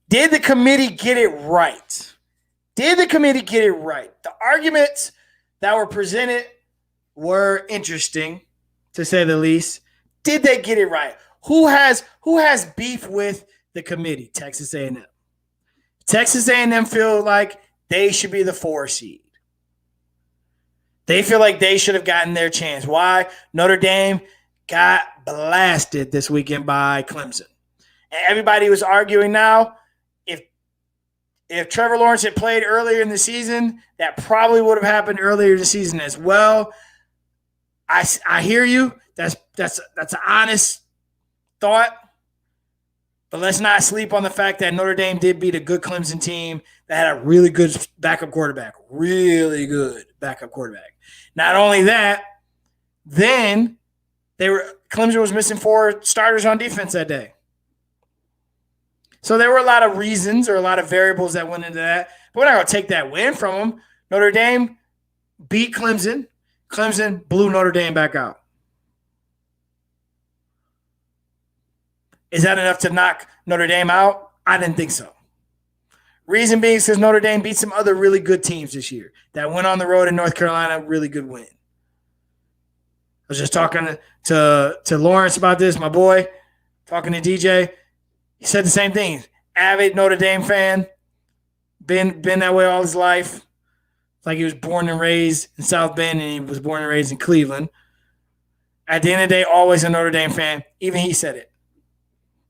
[SPEAKER 1] Did the committee get it right? Did the committee get it right? The arguments that were presented were interesting, to say the least. Did they get it right? Who has beef with the committee? Texas A&M. Texas A&M feel like they should be the 4 seed. They feel like they should have gotten their chance. Why? Notre Dame got blasted this weekend by Clemson. And everybody was arguing now, if Trevor Lawrence had played earlier in the season, that probably would have happened earlier in the season as well. I hear you. That's an honest thought. But let's not sleep on the fact that Notre Dame did beat a good Clemson team that had a really good backup quarterback. Really good backup quarterback. Not only that, then Clemson was missing 4 starters on defense that day. So there were a lot of reasons or a lot of variables that went into that. But we're not going to take that win from them. Notre Dame beat Clemson. Clemson blew Notre Dame back out. Is that enough to knock Notre Dame out? I didn't think so. Reason being because Notre Dame beat some other really good teams this year that went on the road in North Carolina, really good win. I was just talking to Lawrence about this, my boy, talking to DJ. He said the same thing. Avid Notre Dame fan, been that way all his life. It's like he was born and raised in South Bend and he was born and raised in Cleveland. At the end of the day, always a Notre Dame fan. Even he said it.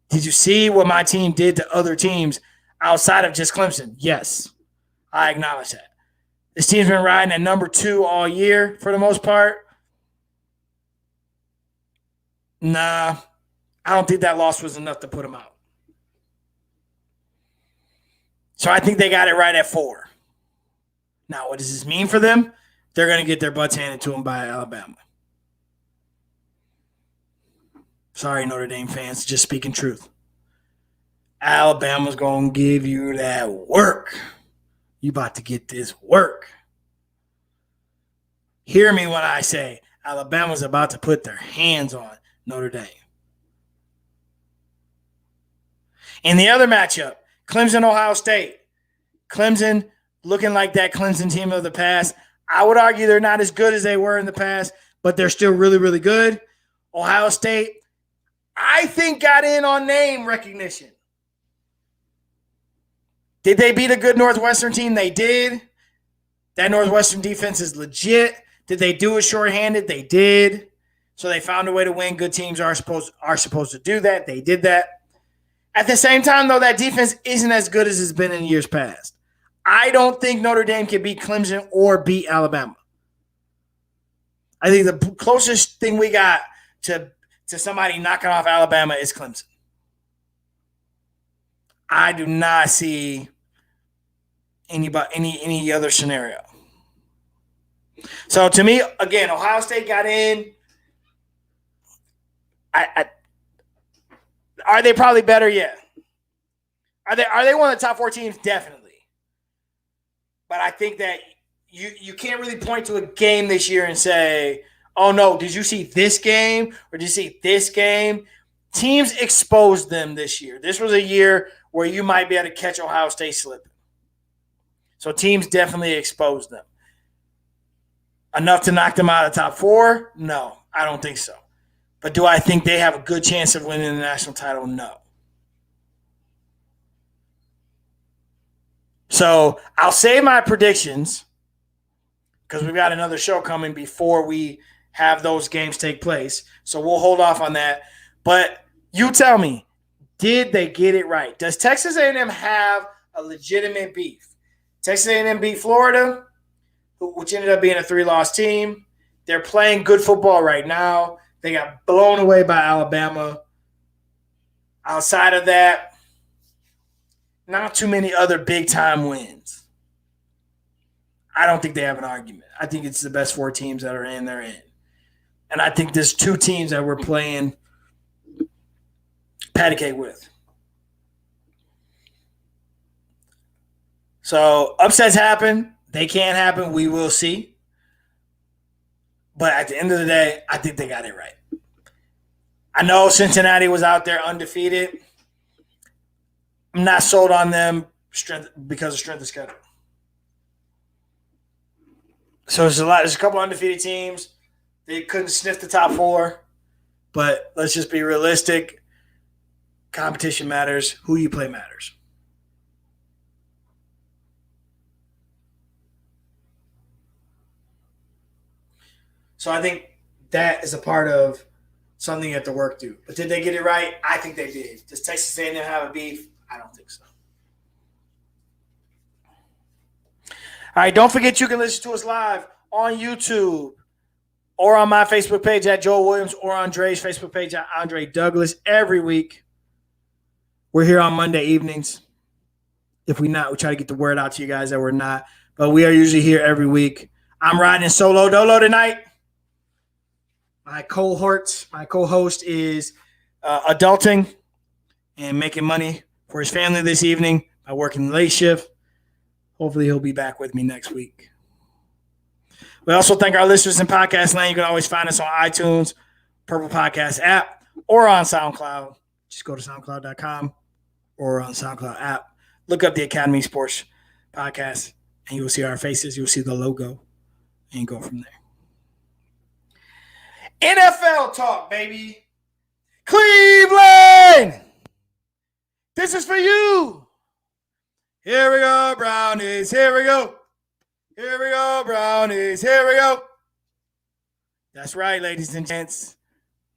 [SPEAKER 1] Did you see what my team did to other teams outside of just Clemson? Yes, I acknowledge that. This team's been riding at number 2 all year for the most part. Nah, I don't think that loss was enough to put them out. So I think they got it right at 4. Now, what does this mean for them? They're going to get their butts handed to them by Alabama. Sorry, Notre Dame fans, just speaking truth. Alabama's going to give you that work. You about to get this work. Hear me when I say Alabama's about to put their hands on Notre Dame. In the other matchup, Clemson-Ohio State. Clemson looking like that Clemson team of the past. I would argue they're not as good as they were in the past, but they're still really, really good. Ohio State, I think, got in on name recognition. Did they beat a good Northwestern team? They did. That Northwestern defense is legit. Did they do it shorthanded? They did. So they found a way to win. Good teams are supposed to do that. They did that. At the same time, though, that defense isn't as good as it's been in years past. I don't think Notre Dame can beat Clemson or beat Alabama. I think the closest thing we got to somebody knocking off Alabama is Clemson. I do not see any other scenario. So to me, again, Ohio State got in. Are they probably better? Yeah. Are they one of the top 4 teams? Definitely. But I think that you can't really point to a game this year and say, oh, no, did you see this game or did you see this game? Teams exposed them this year. This was a year where you might be able to catch Ohio State slipping. So teams definitely exposed them. Enough to knock them out of the top 4? No, I don't think so. But do I think they have a good chance of winning the national title? No. So I'll save my predictions because we've got another show coming before we have those games take place. So we'll hold off on that. But you tell me, did they get it right? Does Texas A&M have a legitimate beef? Texas A&M beat Florida, which ended up being a 3-loss team. They're playing good football right now. They got blown away by Alabama. Outside of that, not too many other big-time wins. I don't think they have an argument. I think it's the best 4 teams that are in, they're in. And I think there's 2 teams that we're playing patty cake with. So upsets happen. They can happen. We will see. But at the end of the day, I think they got it right. I know Cincinnati was out there undefeated. I'm not sold on them because of strength of schedule. So there's a couple undefeated teams. They couldn't sniff the top 4. But let's just be realistic. Competition matters. Who you play matters. So I think that is a part of something you have to work through. But did they get it right? I think they did. Does Texas A&M have a beef? I don't think so. All right, don't forget you can listen to us live on YouTube, or on my Facebook page at Joel Williams, or on Dre's Facebook page at Andre Douglas. Every week, we're here on Monday evenings. If we're not, we try to get the word out to you guys that we're not. But we are usually here every week. I'm riding solo dolo tonight. My co-host is adulting and making money for his family this evening by working the late shift. Hopefully he'll be back with me next week. We also thank our listeners in podcast land. You can always find us on iTunes, Purple Podcast app, or on SoundCloud. Just go to SoundCloud.com or on the SoundCloud app. Look up the Academy Sports Podcast, and you'll see our faces. You'll see the logo, and go from there. NFL talk, baby. Cleveland! This is for you. Here we go, Brownies. Here we go. Here we go, Brownies. Here we go. That's right, ladies and gents.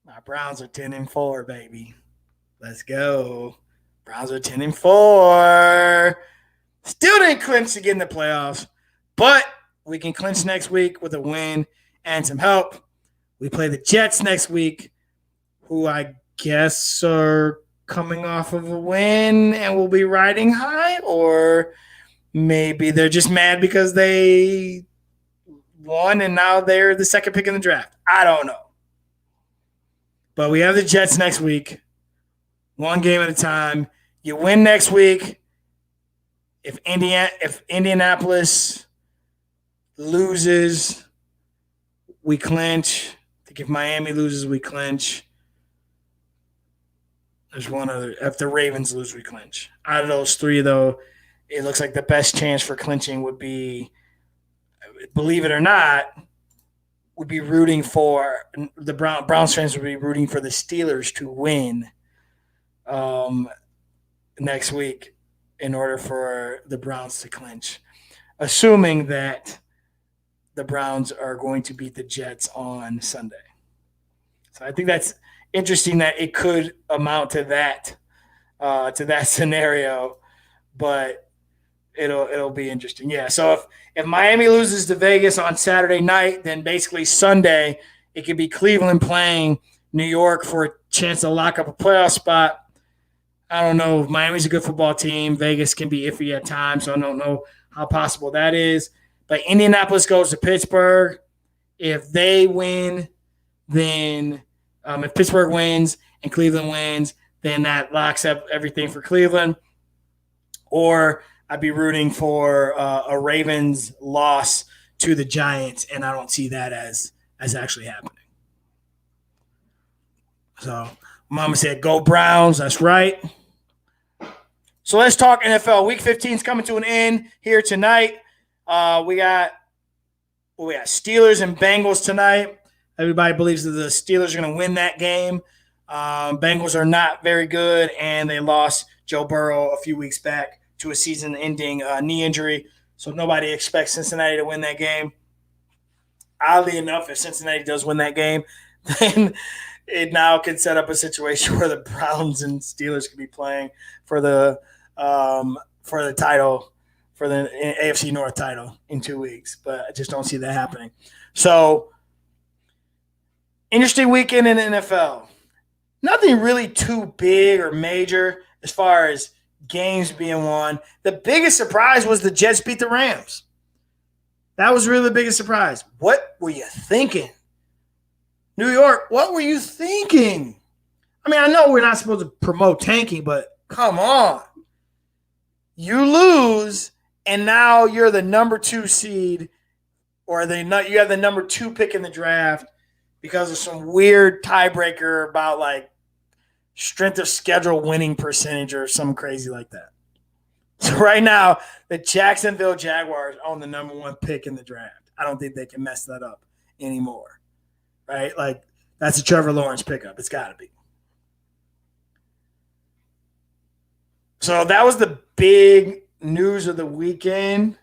[SPEAKER 1] My Browns are 10-4, baby. Let's go. Browns are 10-4. Still didn't clinch to get in the playoffs, but we can clinch next week with a win and some help. We play the Jets next week, who I guess are coming off of a win and will be riding high, or maybe they're just mad because they won and now they're the second pick in the draft. I don't know. But we have the Jets next week, one game at a time. You win next week. If Indianapolis loses, we clinch. I think if Miami loses, we clinch. There's one other. If the Ravens lose, we clinch. Out of those three, though, it looks like the best chance for clinching would be, believe it or not, would be rooting for the Browns fans would be rooting for the Steelers to win next week in order for the Browns to clinch, assuming that the Browns are going to beat the Jets on Sunday. So I think that's interesting that it could amount to that scenario, but it'll be interesting. Yeah. So if Miami loses to Vegas on Saturday night, then basically Sunday it could be Cleveland playing New York for a chance to lock up a playoff spot. I don't know. Miami's a good football team. Vegas can be iffy at times, so I don't know how possible that is. But Indianapolis goes to Pittsburgh. If they win, then if Pittsburgh wins and Cleveland wins, then that locks up everything for Cleveland. Or I'd be rooting for a Ravens loss to the Giants, and I don't see that as actually happening. So Mama said, go Browns. That's right. So let's talk NFL. Week 15 is coming to an end here tonight. We got Steelers and Bengals tonight. Everybody believes that the Steelers are going to win that game. Bengals are not very good, and they lost Joe Burrow a few weeks back to a season-ending knee injury. So nobody expects Cincinnati to win that game. Oddly enough, if Cincinnati does win that game, then it now can set up a situation where the Browns and Steelers could be playing for the title, for the AFC North title in 2 weeks. But I just don't see that happening. So interesting weekend in the NFL. Nothing really too big or major as far as games being won. The biggest surprise was the Jets beat the Rams. That was really the biggest surprise. What were you thinking? New York, what were you thinking? I mean, I know we're not supposed to promote tanking, but come on. You lose, and now you're the number 2 seed, or you have the number 2 pick in the draft because of some weird tiebreaker about like strength of schedule winning percentage or something crazy like that. So right now, the Jacksonville Jaguars own the number 1 pick in the draft. I don't think they can mess that up anymore, right? Like, that's a Trevor Lawrence pickup. It's got to be. So that was the big news of the weekend.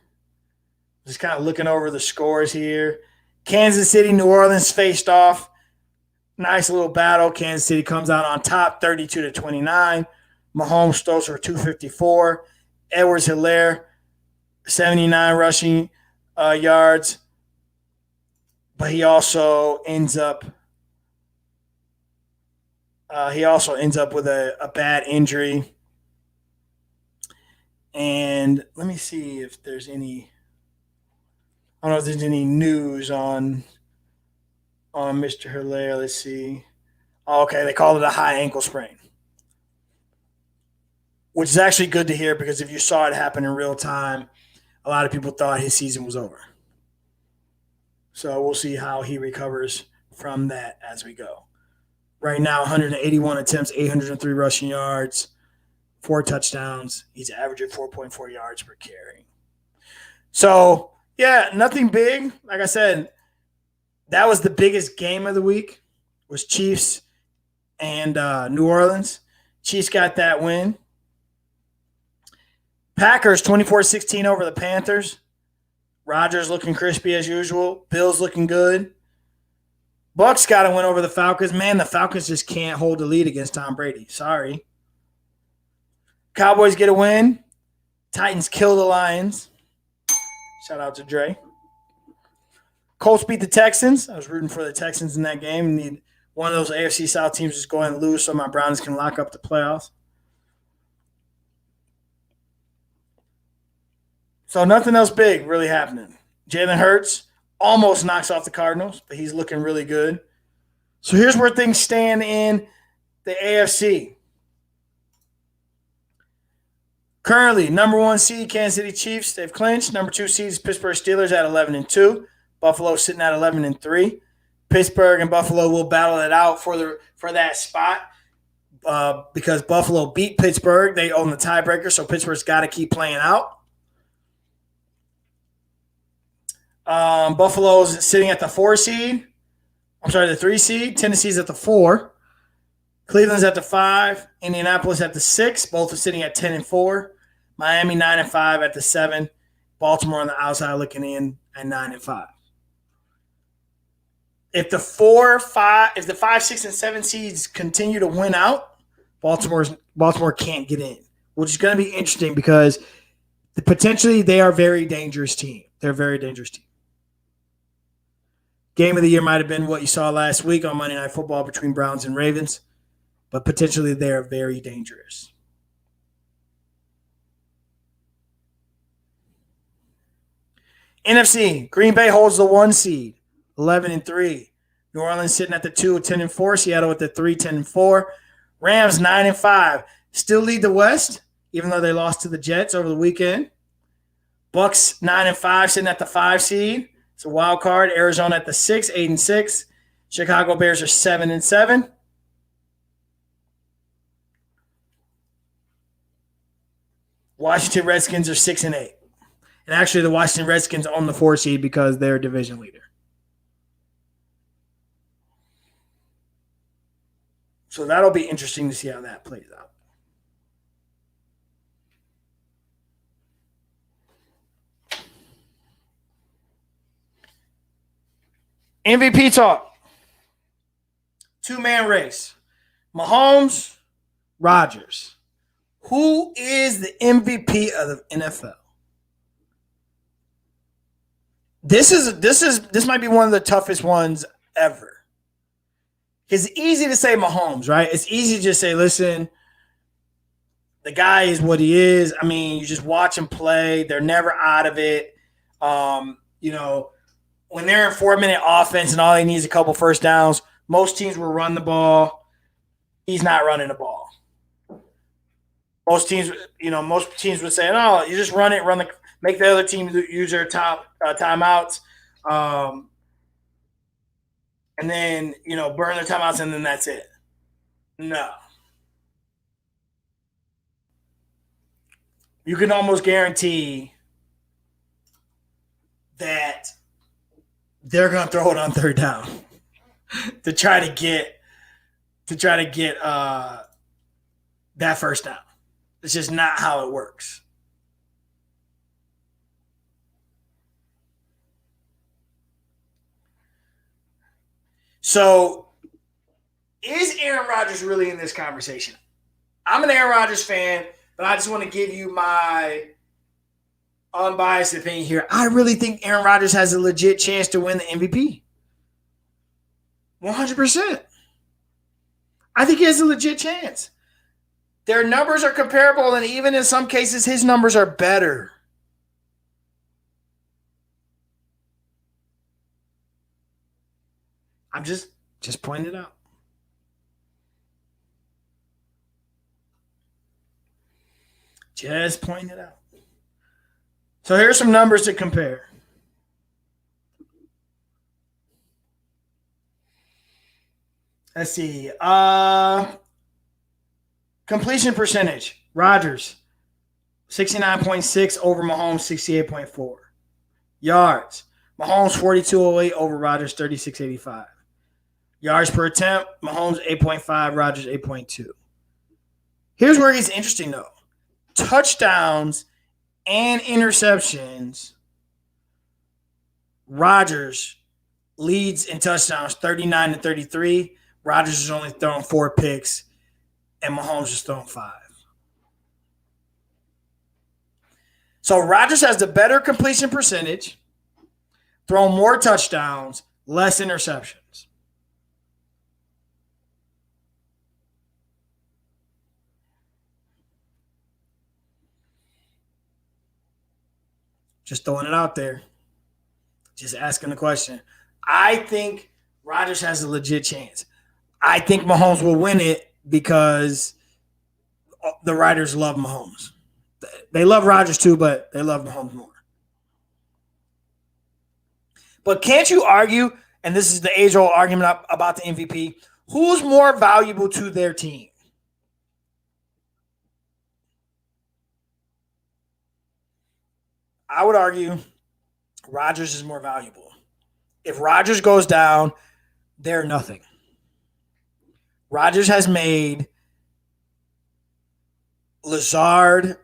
[SPEAKER 1] Just kind of looking over the scores here. Kansas City, New Orleans faced off. Nice little battle. Kansas City comes out on top, 32-29. Mahomes throws for 254. Edwards-Helaire, 79 rushing yards. but he also ends up with a bad injury. And let me see if there's any. I don't know if there's any news on Mr. Hilaire. Let's see. Oh, okay, they called it a high ankle sprain, which is actually good to hear because if you saw it happen in real time, a lot of people thought his season was over. So we'll see how he recovers from that as we go. Right now, 181 attempts, 803 rushing yards, 4 touchdowns. He's averaging 4.4 yards per carry. So, yeah, nothing big. Like I said, that was the biggest game of the week was Chiefs and New Orleans. Chiefs got that win. Packers 24-16 over the Panthers. Rodgers looking crispy as usual. Bills looking good. Bucks got to win over the Falcons. Man, the Falcons just can't hold the lead against Tom Brady. Sorry. Cowboys get a win. Titans kill the Lions. Shout out to Dre. Colts beat the Texans. I was rooting for the Texans in that game. Need one of those AFC South teams just go ahead and lose so my Browns can lock up the playoffs. So nothing else big really happening. Jalen Hurts almost knocks off the Cardinals, but he's looking really good. So here's where things stand in the AFC. Currently, number 1 seed, Kansas City Chiefs, they've clinched. Number 2 seed is Pittsburgh Steelers at 11-2. Buffalo sitting at 11-3. Pittsburgh and Buffalo will battle it out for that spot because Buffalo beat Pittsburgh. They own the tiebreaker, so Pittsburgh's got to keep playing out. Buffalo's sitting at the 4 seed. I'm sorry, the 3 seed. Tennessee's at the 4. Cleveland's at the 5. Indianapolis at the 6. Both are sitting at 10-4. Miami 9-5 at the 7. Baltimore on the outside looking in at 9-5. If the 4, 5, 6, and 7 seeds continue to win out, Baltimore can't get in, which is going to be interesting because potentially they are a very dangerous team. They're a very dangerous team. Game of the year might have been what you saw last week on Monday Night Football between Browns and Ravens, but potentially they are very dangerous. NFC, Green Bay holds the 1 seed, 11-3. New Orleans sitting at the 2, 10-4. Seattle at the 3, 10-4. Rams 9-5. Still lead the West, even though they lost to the Jets over the weekend. Bucks 9-5, sitting at the 5 seed. It's a wild card. Arizona at the 6, 8-6. Chicago Bears are 7-7. Washington Redskins are 6-8. And actually, the Washington Redskins own the 4 seed because they're division leader. So that'll be interesting to see how that plays out. MVP talk. 2-man race. Mahomes, Rodgers. Who is the MVP of the NFL? This might be one of the toughest ones ever. It's easy to say Mahomes, right? It's easy to just say, listen, the guy is what he is. I mean, you just watch him play. They're never out of it. When they're in 4-minute offense and all they need is a couple first downs, most teams will run the ball. He's not running the ball. Most teams would say, "No, you just run it, make the other team use their timeouts, and then burn their timeouts, and then that's it." No, you can almost guarantee that they're going to throw it on 3rd down to try to get that first down. It's just not how it works. So, is Aaron Rodgers really in this conversation? I'm an Aaron Rodgers fan, but I just want to give you my unbiased opinion here. I really think Aaron Rodgers has a legit chance to win the MVP. 100%. I think he has a legit chance. Their numbers are comparable, and even in some cases, his numbers are better. I'm just pointing it out. Just pointing it out. So here's some numbers to compare. Let's see. Completion percentage. Rodgers, 69.6 over Mahomes, 68.4. Yards. Mahomes, 42.08 over Rodgers, 36.85. Yards per attempt. Mahomes, 8.5. Rodgers, 8.2. Here's where it's interesting, though. Touchdowns and interceptions. Rodgers leads in touchdowns 39-33. Rodgers has only thrown 4 picks, and Mahomes has thrown 5. So Rodgers has the better completion percentage, thrown more touchdowns, less interceptions. Just throwing it out there. Just asking the question. I think Rodgers has a legit chance. I think Mahomes will win it because the writers love Mahomes. They love Rodgers too, but they love Mahomes more. But can't you argue, and this is the age-old argument about the MVP, who's more valuable to their team? I would argue Rodgers is more valuable. If Rodgers goes down, they're nothing. Rodgers has made Lazard,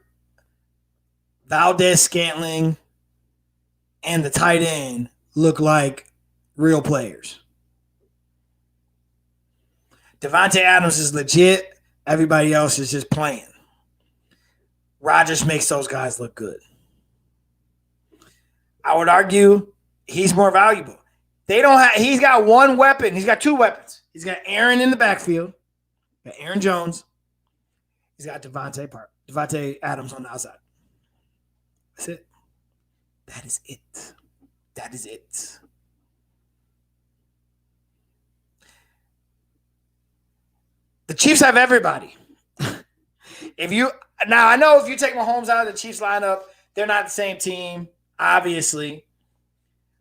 [SPEAKER 1] Valdez-Scantling, and the tight end look like real players. Davante Adams is legit. Everybody else is just playing. Rodgers makes those guys look good. I would argue he's more valuable. He's got one weapon. He's got 2 weapons. He's got Aaron in the backfield. Got Aaron Jones. He's got Davante Adams on the outside. That's it. That is it. That is it. The Chiefs have everybody. Now I know if you take Mahomes out of the Chiefs lineup, they're not the same team, obviously.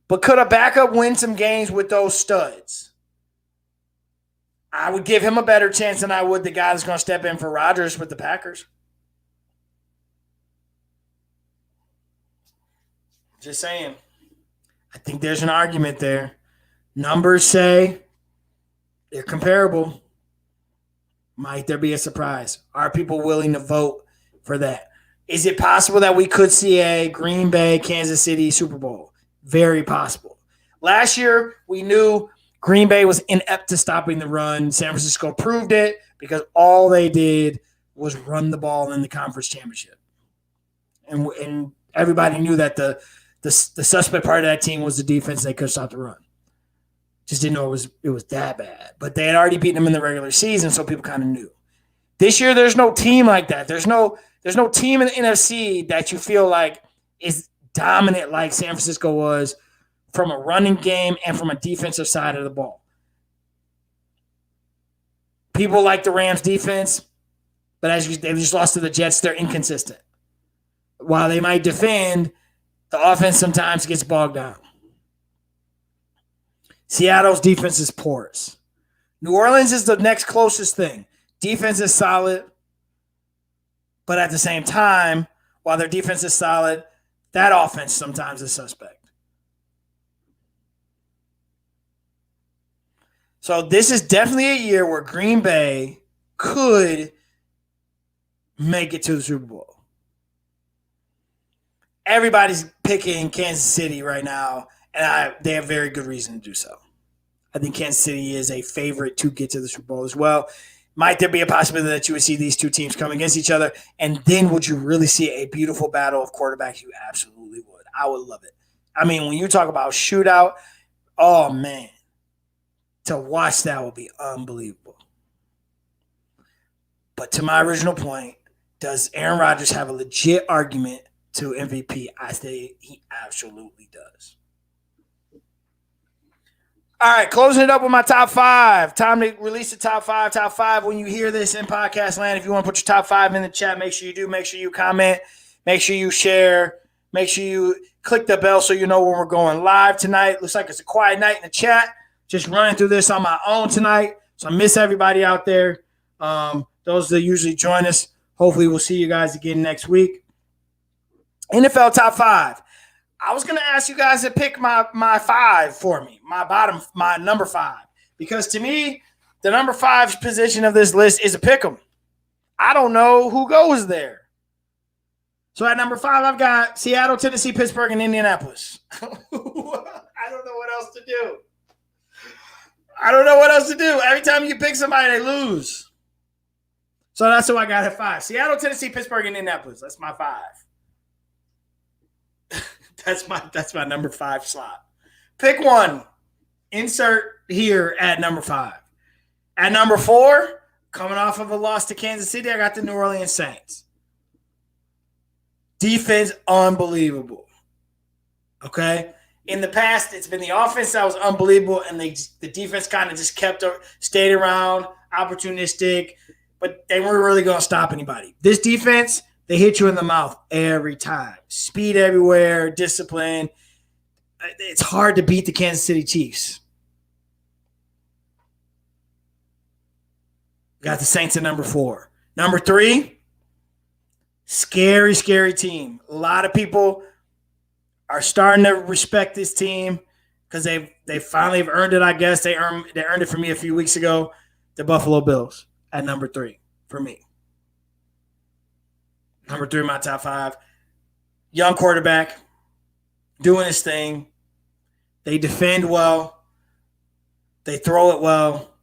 [SPEAKER 1] But could a backup win some games with those studs? I would give him a better chance than I would the guy that's going to step in for Rodgers with the Packers. Just saying. I think there's an argument there. Numbers say they're comparable. Might there be a surprise? Are people willing to vote for that? Is it possible that we could see a Green Bay, Kansas City Super Bowl? Very possible. Last year, we knew Green Bay was inept to stopping the run. San Francisco proved it because all they did was run the ball in the conference championship. And everybody knew that the suspect part of that team was the defense. They could stop the run. Just didn't know it was that bad. But they had already beaten them in the regular season, so people kind of knew. This year, there's no team like that. There's no team in the NFC that you feel like is dominant like San Francisco was from a running game and from a defensive side of the ball. People like the Rams defense, but they just lost to the Jets. They're inconsistent. While they might defend, the offense sometimes gets bogged down. Seattle's defense is porous. New Orleans is the next closest thing. Defense is solid, but at the same time, while their defense is solid, that offense sometimes is suspect. So this is definitely a year where Green Bay could make it to the Super Bowl. Everybody's picking Kansas City right now, and they have very good reason to do so. I think Kansas City is a favorite to get to the Super Bowl as well. Might there be a possibility that you would see these two teams come against each other? And then would you really see a beautiful battle of quarterbacks? You absolutely would. I would love it. I mean, when you talk about shootout, oh, man. To watch that will be unbelievable. But to my original point, does Aaron Rodgers have a legit argument to MVP? I say he absolutely does. All right, closing it up with my top five. Time to release the top five. Top five. When you hear this in podcast land, if you want to put your top five in the chat, make sure you do. Make sure you comment. Make sure you share. Make sure you click the bell so you know when we're going live tonight. Looks like it's a quiet night in the chat. Just running through this on my own tonight. So I miss everybody out there. Those that usually join us. Hopefully we'll see you guys again next week. NFL top five. I was going to ask you guys to pick my five for me, my number five. Because to me, the number five position of this list is a pick 'em. I don't know who goes there. So at number five, I've got Seattle, Tennessee, Pittsburgh, and Indianapolis. I don't know what else to do. Every time you pick somebody, they lose. So that's who I got at five. Seattle, Tennessee, Pittsburgh, and Indianapolis. That's my five. That's my number five slot. Pick one. Insert here at number five. At number four, coming off of a loss to Kansas City, I got the New Orleans Saints. Defense, unbelievable. Okay? In the past, it's been the offense that was unbelievable, and the defense kind of just stayed around, opportunistic, but they weren't really going to stop anybody. This defense, they hit you in the mouth every time. Speed everywhere, discipline. It's hard to beat the Kansas City Chiefs. Got the Saints at number four. Number three, scary, scary team. A lot of people are starting to respect this team because they finally have earned it, I guess. They earned it for me a few weeks ago. The Buffalo Bills at number three for me. Number three, my top five. Young quarterback, doing his thing. They defend well. They throw it well.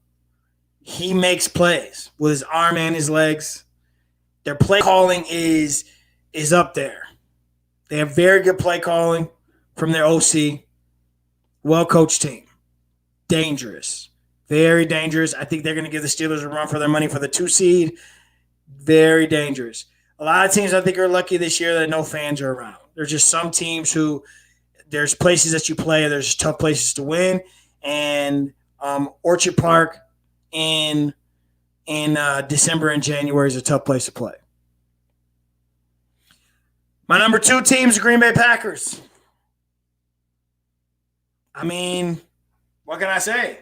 [SPEAKER 1] He makes plays with his arm and his legs. Their play calling is up there. They have very good play calling from their OC. Well-coached team. Dangerous. Very dangerous. I think they're going to give the Steelers a run for their money for the 2 seed. Very dangerous. A lot of teams I think are lucky this year that no fans are around. There's just some teams who there's places that you play, there's tough places to win, and Orchard Park in December and January is a tough place to play. My number two team is the Green Bay Packers. I mean, what can I say?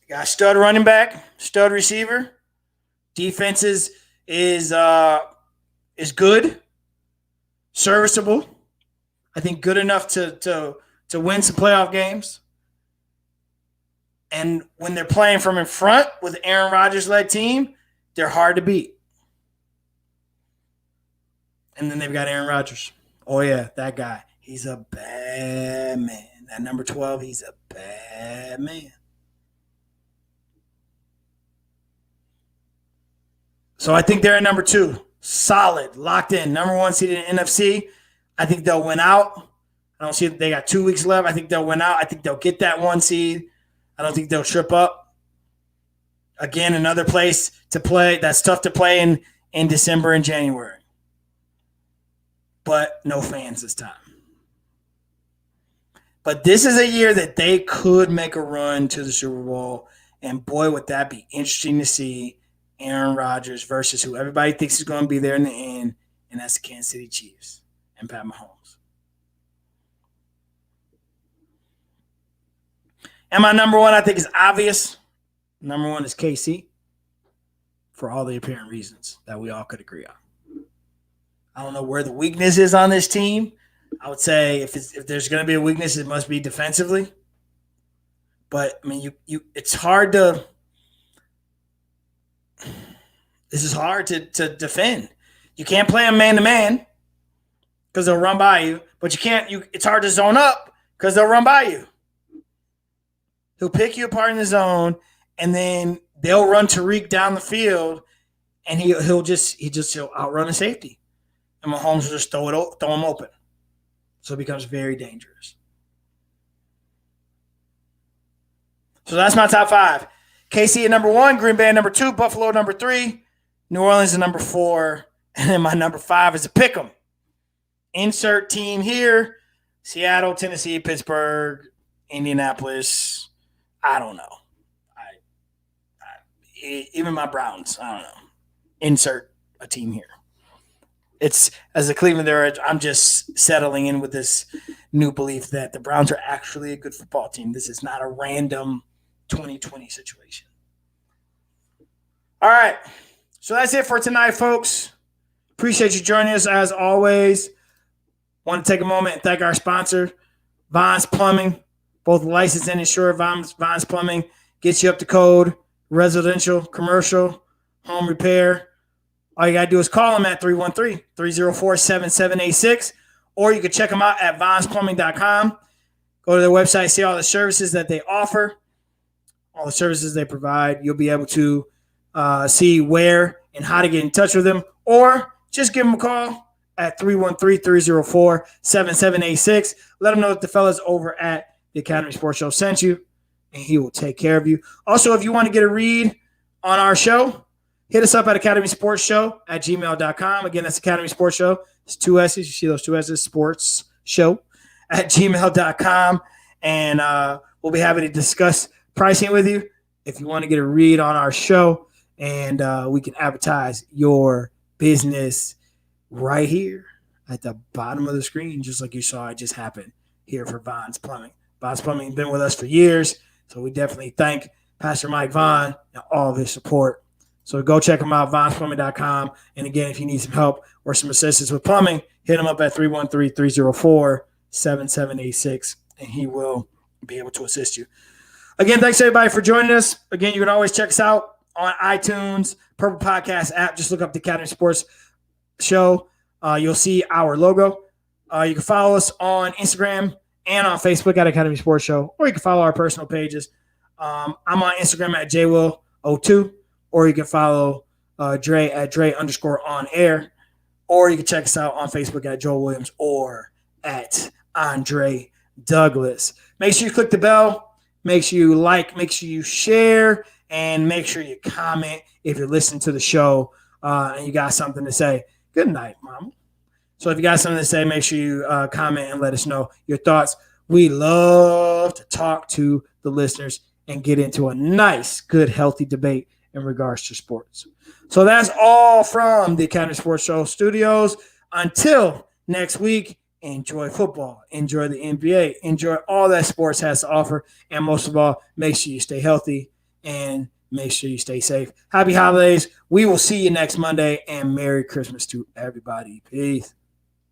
[SPEAKER 1] Got stud running back, stud receiver. Defense is good, serviceable. I think good enough to win some playoff games. And when they're playing from in front with Aaron Rodgers-led team, they're hard to beat. And then they've got Aaron Rodgers. Oh, yeah, that guy. He's a bad man. At number 12, he's a bad man. So I think they're at number two. Solid, locked in. Number one seed in NFC. I think they'll win out. I don't see they got 2 weeks left. I think they'll win out. I think they'll get that 1 seed. I don't think they'll trip up. Again, another place to play that's tough to play in December and January. But no fans this time. But this is a year that they could make a run to the Super Bowl. And boy, would that be interesting to see Aaron Rodgers versus who everybody thinks is going to be there in the end, and that's the Kansas City Chiefs and Pat Mahomes. And my number one, I think, is obvious. Number one is KC for all the apparent reasons that we all could agree on. I don't know where the weakness is on this team. I would say if there's going to be a weakness, it must be defensively. But, I mean, it's hard to – this is hard to defend. You can't play them man-to-man because they'll run by you. But you can't – it's hard to zone up because they'll run by you. He'll pick you apart in the zone, and then they'll run Tariq down the field, and he'll outrun a safety. And Mahomes will just throw him open. So it becomes very dangerous. So that's my top 5. KC at number 1, Green Bay at number 2, Buffalo at number 3, New Orleans at number 4, and then my number 5 is a pick'em. Insert team here: Seattle, Tennessee, Pittsburgh, Indianapolis. I don't know. Even my Browns. I don't know. Insert a team here. It's as a Cleveland, I'm just settling in with this new belief that the Browns are actually a good football team. This is not a random 2020 situation. All right. So that's it for tonight, folks. Appreciate you joining us as always. Want to take a moment and thank our sponsor, Vaughn's Plumbing. Both licensed and insured. Vaughn's Plumbing gets you up to code, residential, commercial, home repair. All you got to do is call them at 313-304-7786, or you can check them out at vaughnsplumbing.com. Go to their website, see all the services that they offer, all the services they provide. You'll be able to see where and how to get in touch with them, or just give them a call at 313-304-7786. Let them know that the fellas over at the Academy Sports Show sent you, and he will take care of you. Also, if you want to get a read on our show, hit us up at academysportsshow@gmail.com. Again, that's Academy Sports Show. It's 2 S's. You see those 2 S's, sports show @gmail.com. And we'll be happy to discuss pricing with you if you want to get a read on our show. And we can advertise your business right here at the bottom of the screen, just like you saw it just happen here for Vaughn's Plumbing. Vaughn's Plumbing has been with us for years, so we definitely thank Pastor Mike Vaughn and all of his support. So go check him out, vaughnsplumbing.com. And again, if you need some help or some assistance with plumbing, hit him up at 313-304-7786, and he will be able to assist you. Again, thanks everybody for joining us. Again, you can always check us out on iTunes, Purple Podcast app. Just look up the Academy Sports Show. You'll see our logo. You can follow us on Instagram and on Facebook at Academy Sports Show, or you can follow our personal pages. I'm on Instagram at JWill02, or you can follow Dre at Dre_on-air, or you can check us out on Facebook at Joel Williams or at Andre Douglas. Make sure you click the bell. Make sure you like. Make sure you share. And make sure you comment if you're listening to the show and you got something to say. Good night, Mama. So if you got something to say, make sure you comment and let us know your thoughts. We love to talk to the listeners and get into a nice, good, healthy debate in regards to sports. So that's all from the Academy Sports Show studios. Until next week, enjoy football, enjoy the NBA, enjoy all that sports has to offer, and most of all, make sure you stay healthy and make sure you stay safe. Happy holidays. We will see you next Monday, and Merry Christmas to everybody. Peace.